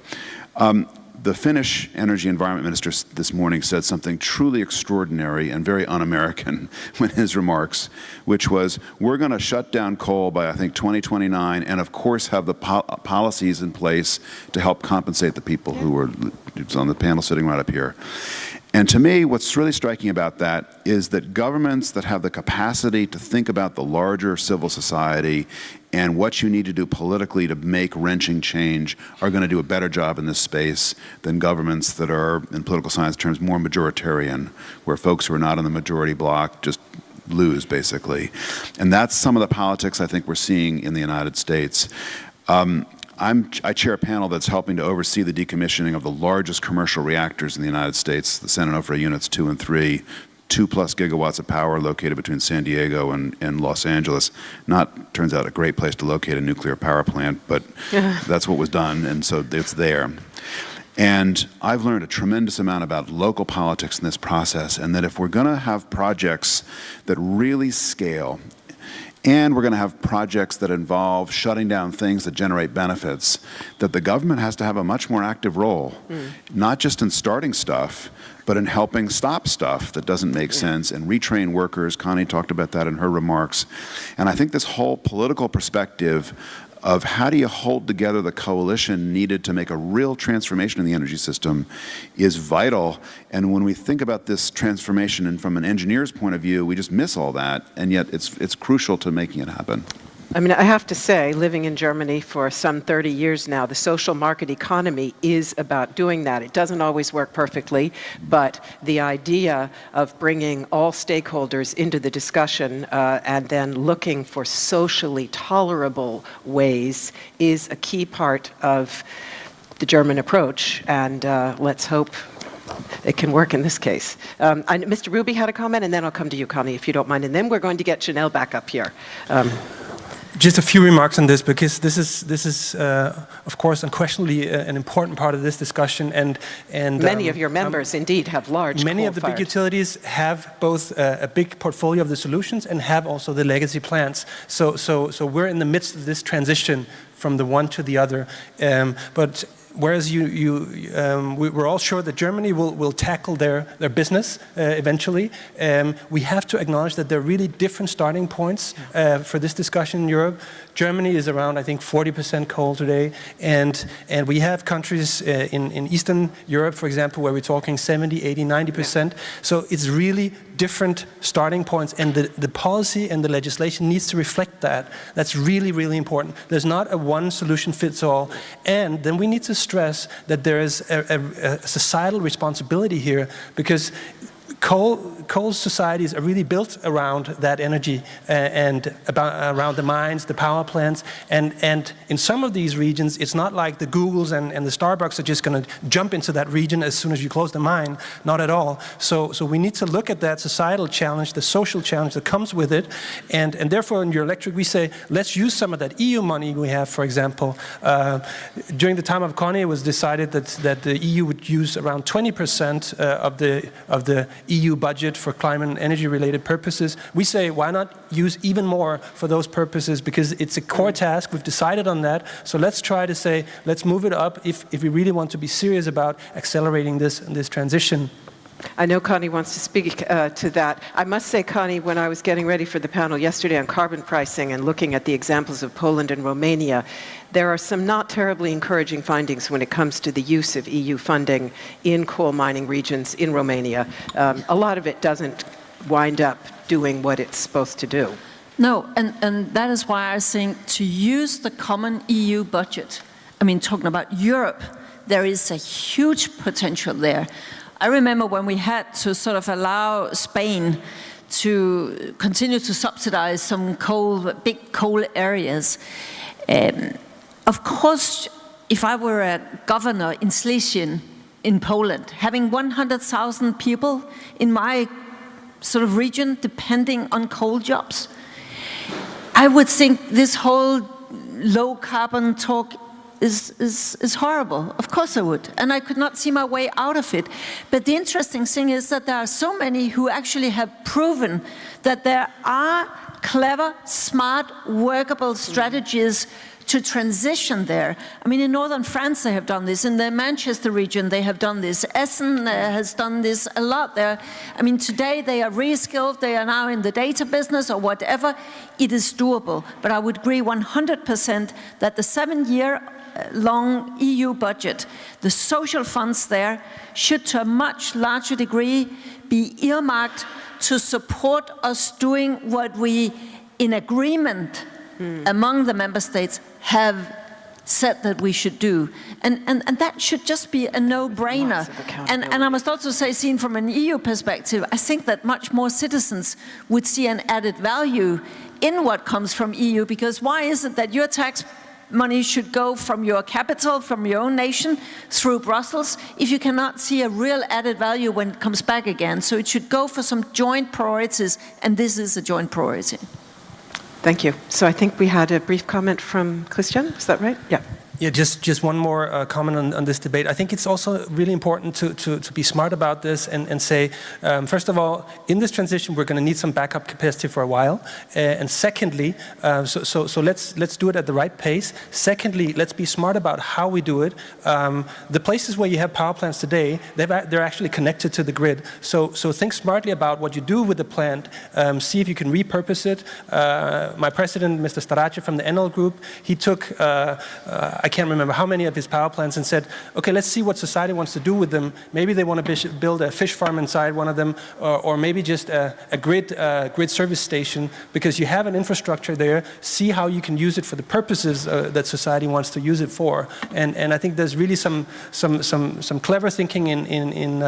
The Finnish Energy Environment Minister this morning said something truly extraordinary and very un-American in his remarks, which was, we're going to shut down coal by, I think, 2029, and of course have the policies in place to help compensate the people who were on the panel sitting right up here. And to me, what's really striking about that is that governments that have the capacity to think about the larger civil society and what you need to do politically to make wrenching change are going to do a better job in this space than governments that are, in political science terms, more majoritarian, where folks who are not in the majority bloc just lose, basically. And that's some of the politics I think we're seeing in the United States. I chair a panel that's helping to oversee the decommissioning of the largest commercial reactors in the United States, the San Onofre Units 2 and 3, 2+ gigawatts of power located between San Diego and Los Angeles. Turns out, a great place to locate a nuclear power plant, but that's what was done, and so it's there. And I've learned a tremendous amount about local politics in this process, and that if we're going to have projects that really scale, and we're going to have projects that involve shutting down things that generate benefits, that the government has to have a much more active role, not just in starting stuff, but in helping stop stuff that doesn't make sense and retrain workers. Connie talked about that in her remarks. And I think this whole political perspective of how do you hold together the coalition needed to make a real transformation in the energy system is vital. And when we think about this transformation and from an engineer's point of view, we just miss all that, and yet it's crucial to making it happen. I mean, I have to say, living in Germany for some 30 years now, the social market economy is about doing that. It doesn't always work perfectly, but the idea of bringing all stakeholders into the discussion and then looking for socially tolerable ways is a key part of the German approach, and let's hope it can work in this case. Mr. Ruby had a comment, and then I'll come to you, Connie, if you don't mind, and then we're going to get Janelle back up here. Just a few remarks on this, because this is of course, unquestionably an important part of this discussion. And many of your members, indeed, have large Many of the big utilities have both a big portfolio of the solutions and have also the legacy plants. So we're in the midst of this transition from the one to the other. But whereas we're all sure that Germany will tackle their business eventually, we have to acknowledge that there are really different starting points for this discussion in Europe. Germany is around, I think, 40% coal today, and we have countries in Eastern Europe, for example, where we're talking 70, 80, 90%. Yeah. So it's really different starting points, and the policy and the legislation needs to reflect that. That's really, really important. There's not a one solution fits all, and then we need to stress that there is a societal responsibility here, because coal societies are really built around that energy and around the mines, the power plants, and in some of these regions, it's not like the Googles and the Starbucks are just going to jump into that region as soon as you close the mine. Not at all. So we need to look at that societal challenge, the social challenge that comes with it, and therefore in your electric we say, let's use some of that EU money we have, for example. During the time of Connie, it was decided that the EU would use around 20% of the EU budget for climate and energy related purposes. We say, why not use even more for those purposes, because it's a core task. We've decided on that. So let's try to say, let's move it up if we really want to be serious about accelerating this transition. I know Connie wants to speak to that. I must say, Connie, when I was getting ready for the panel yesterday on carbon pricing and looking at the examples of Poland and Romania, there are some not terribly encouraging findings when it comes to the use of EU funding in coal mining regions in Romania. A lot of it doesn't wind up doing what it's supposed to do. No, and that is why I think to use the common EU budget, I mean, talking about Europe, there is a huge potential there. I remember when we had to sort of allow Spain to continue to subsidize some big coal areas. Of course, if I were a governor in Schlesien in Poland, having 100,000 people in my sort of region depending on coal jobs, I would think this whole low carbon talk is horrible. Of course I would. And I could not see my way out of it. But the interesting thing is that there are so many who actually have proven that there are clever, smart, workable strategies to transition there. I mean, in northern France they have done this. In the Manchester region they have done this. Essen has done this a lot there. I mean, today they are reskilled, they are now in the data business or whatever. It is doable. But I would agree 100% that the 7-year-long EU budget, the social funds there, should to a much larger degree be earmarked to support us doing what we, in agreement among the member states, have said that we should do. And that should just be a no-brainer. And I must also say, seen from an EU perspective, I think that much more citizens would see an added value in what comes from EU, because why is it that your tax money should go from your capital, from your own nation, through Brussels, if you cannot see a real added value when it comes back again? So it should go for some joint priorities, and this is a joint priority. Thank you. So I think we had a brief comment from Kristian, is that right? Yeah. Yeah, just one more comment on this debate. I think it's also really important to be smart about this and say, first of all, in this transition, we're going to need some backup capacity for a while. And secondly, so let's do it at the right pace. Secondly, let's be smart about how we do it. The places where you have power plants today, they're actually connected to the grid. So think smartly about what you do with the plant. See if you can repurpose it. My president, Mr. Starace from the Enel Group, he took, I can't remember how many of his power plants, and said, okay, let's see what society wants to do with them. Maybe they want to build a fish farm inside one of them, or maybe just a grid service station, because you have an infrastructure there. See how you can use it for the purposes that society wants to use it for. And I think there's really some clever thinking in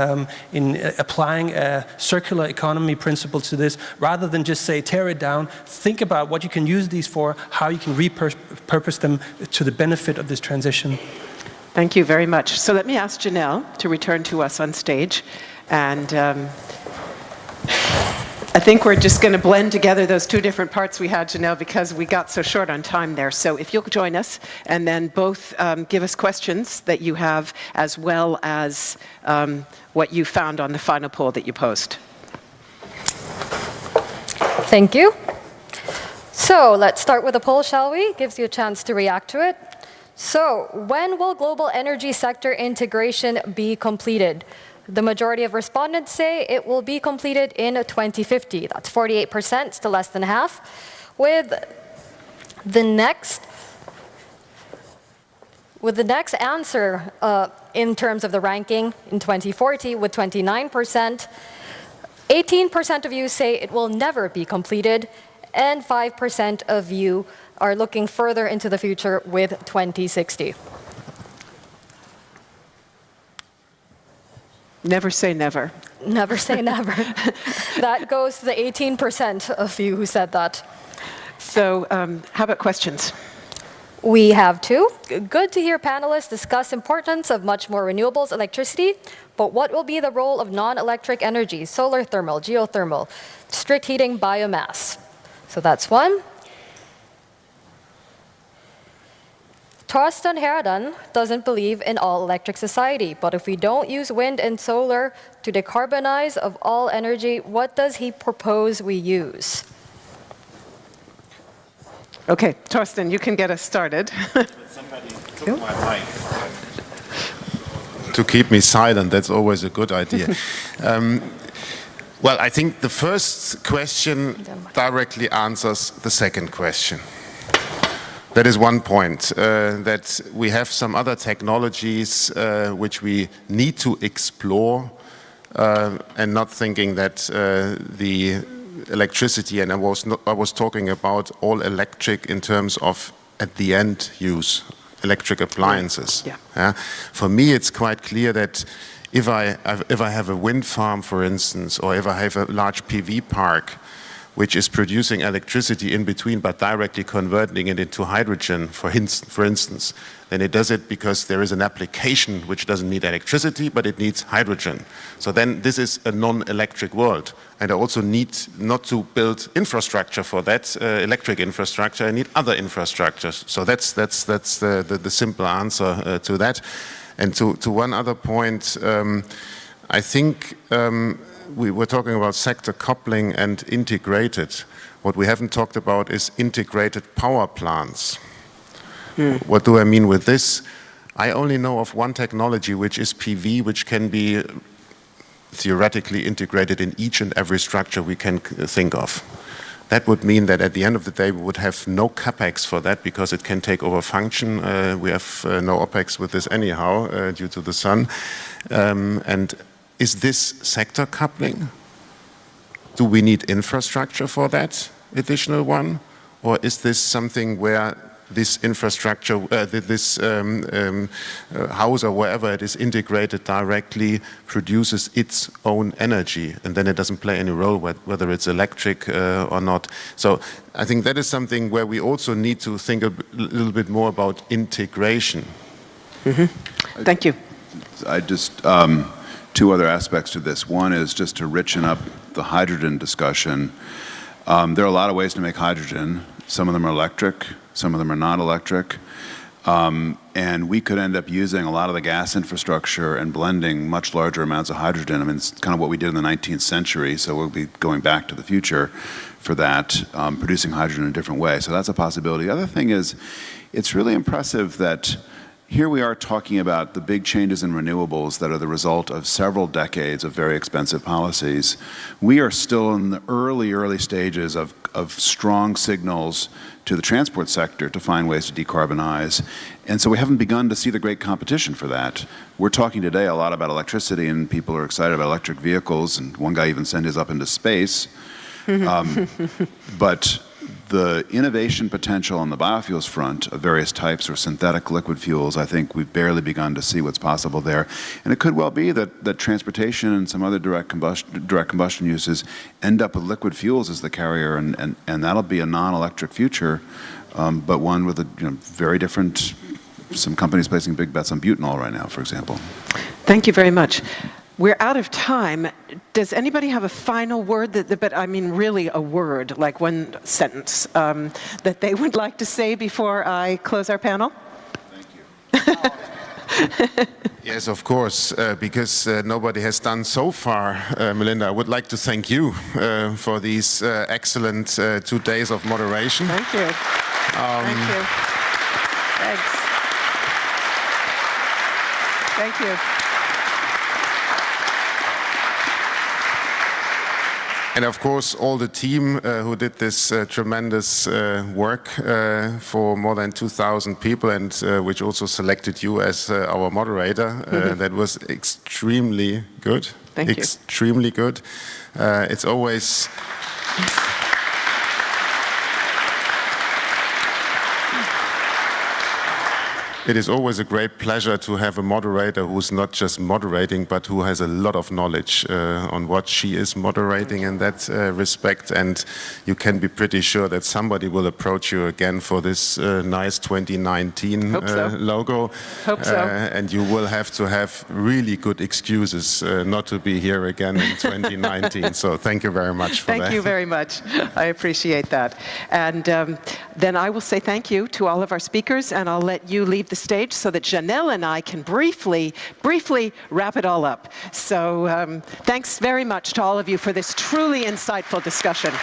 applying a circular economy principle to this, rather than just say tear it down. Think about what you can use these for, how you can repurpose them to the benefit of this transition. Thank you very much. So let me ask Janelle to return to us on stage. And I think we're just going to blend together those two different parts we had, Janelle, because we got so short on time there. So if you'll join us, and then both give us questions that you have, as well as what you found on the final poll that you posed. Thank you. So let's start with a poll, shall we? Gives you a chance to react to it. So when will global energy sector integration be completed? The majority of respondents say it will be completed in 2050. That's 48%, still less than half. With the next answer in terms of the ranking in 2040, with 29%, 18% of you say it will never be completed, and 5% of you are looking further into the future with 2060. Never say never. Never say never. That goes to the 18% of you who said that. So how about questions? We have two. Good to hear panelists discuss importance of much more renewables, electricity, but what will be the role of non-electric energy, solar thermal, geothermal, strict heating, biomass? So that's one. Thorsten Herdan doesn't believe in all-electric society, but if we don't use wind and solar to decarbonize of all energy, what does he propose we use? Okay, Thorsten, you can get us started. Somebody took my mic. To keep me silent, that's always a good idea. Well, I think the first question directly answers the second question. That is one point, that we have some other technologies which we need to explore, and not thinking that the electricity, and I was talking about all electric in terms of at the end use, electric appliances. Yeah. For me, it's quite clear that if I have a wind farm, for instance, or if I have a large PV park, which is producing electricity in between but directly converting it into hydrogen, for instance, then it does it because there is an application which doesn't need electricity, but it needs hydrogen. So then this is a non-electric world. And I also need not to build infrastructure for that, electric infrastructure, I need other infrastructures. So that's the simple answer to that. And to one other point, I think we were talking about sector coupling and integrated. What we haven't talked about is integrated power plants. What do I mean with this? I only know of one technology, which is PV, which can be theoretically integrated in each and every structure we can think of. That would mean that at the end of the day, we would have no capex for that because it can take over function. We have no opex with this anyhow due to the sun. And is this sector coupling? Do we need infrastructure for that additional one? Or is this something where this infrastructure, this house or wherever it is integrated directly produces its own energy, and then it doesn't play any role whether it's electric or not. So I think that is something where we also need to think a little bit more about integration. Thank you. I just, two other aspects to this. One is just to richen up the hydrogen discussion. There are a lot of ways to make hydrogen. Some of them are electric, some of them are not electric. And we could end up using a lot of the gas infrastructure and blending much larger amounts of hydrogen. I mean, it's kind of what we did in the 19th century, so we'll be going back to the future for that, producing hydrogen in a different way. So that's a possibility. The other thing is, it's really impressive that here we are talking about the big changes in renewables that are the result of several decades of very expensive policies. We are still in the early stages of strong signals to the transport sector to find ways to decarbonize. And so we haven't begun to see the great competition for that. We're talking today a lot about electricity, and people are excited about electric vehicles, and one guy even sent his up into space. But the innovation potential on the biofuels front of various types or synthetic liquid fuels, I think we've barely begun to see what's possible there. And it could well be that transportation and some other direct combustion uses end up with liquid fuels as the carrier, and that'll be a non-electric future, but one with a very different, some companies placing big bets on butanol right now, for example. Thank you very much. We're out of time. Does anybody have a final word, but I mean really a word, like one sentence, that they would like to say before I close our panel? Thank you. Yes, of course, because nobody has done so far, Melinda. I would like to thank you for these excellent 2 days of moderation. Thank you. Thank you. Thanks. Thank you. And of course, all the team who did this tremendous work for more than 2,000 people, and which also selected you as our moderator. That was extremely good. Thank you. Extremely good. It's always... It is always a great pleasure to have a moderator who's not just moderating, but who has a lot of knowledge on what she is moderating in that respect. And you can be pretty sure that somebody will approach you again for this nice 2019 logo. Hope so. And you will have to have really good excuses not to be here again in 2019. So thank you very much for that. Thank you very much. I appreciate that. And then I will say thank you to all of our speakers, and I'll let you leave the stage so that Janelle and I can briefly wrap it all up. So thanks very much to all of you for this truly insightful discussion.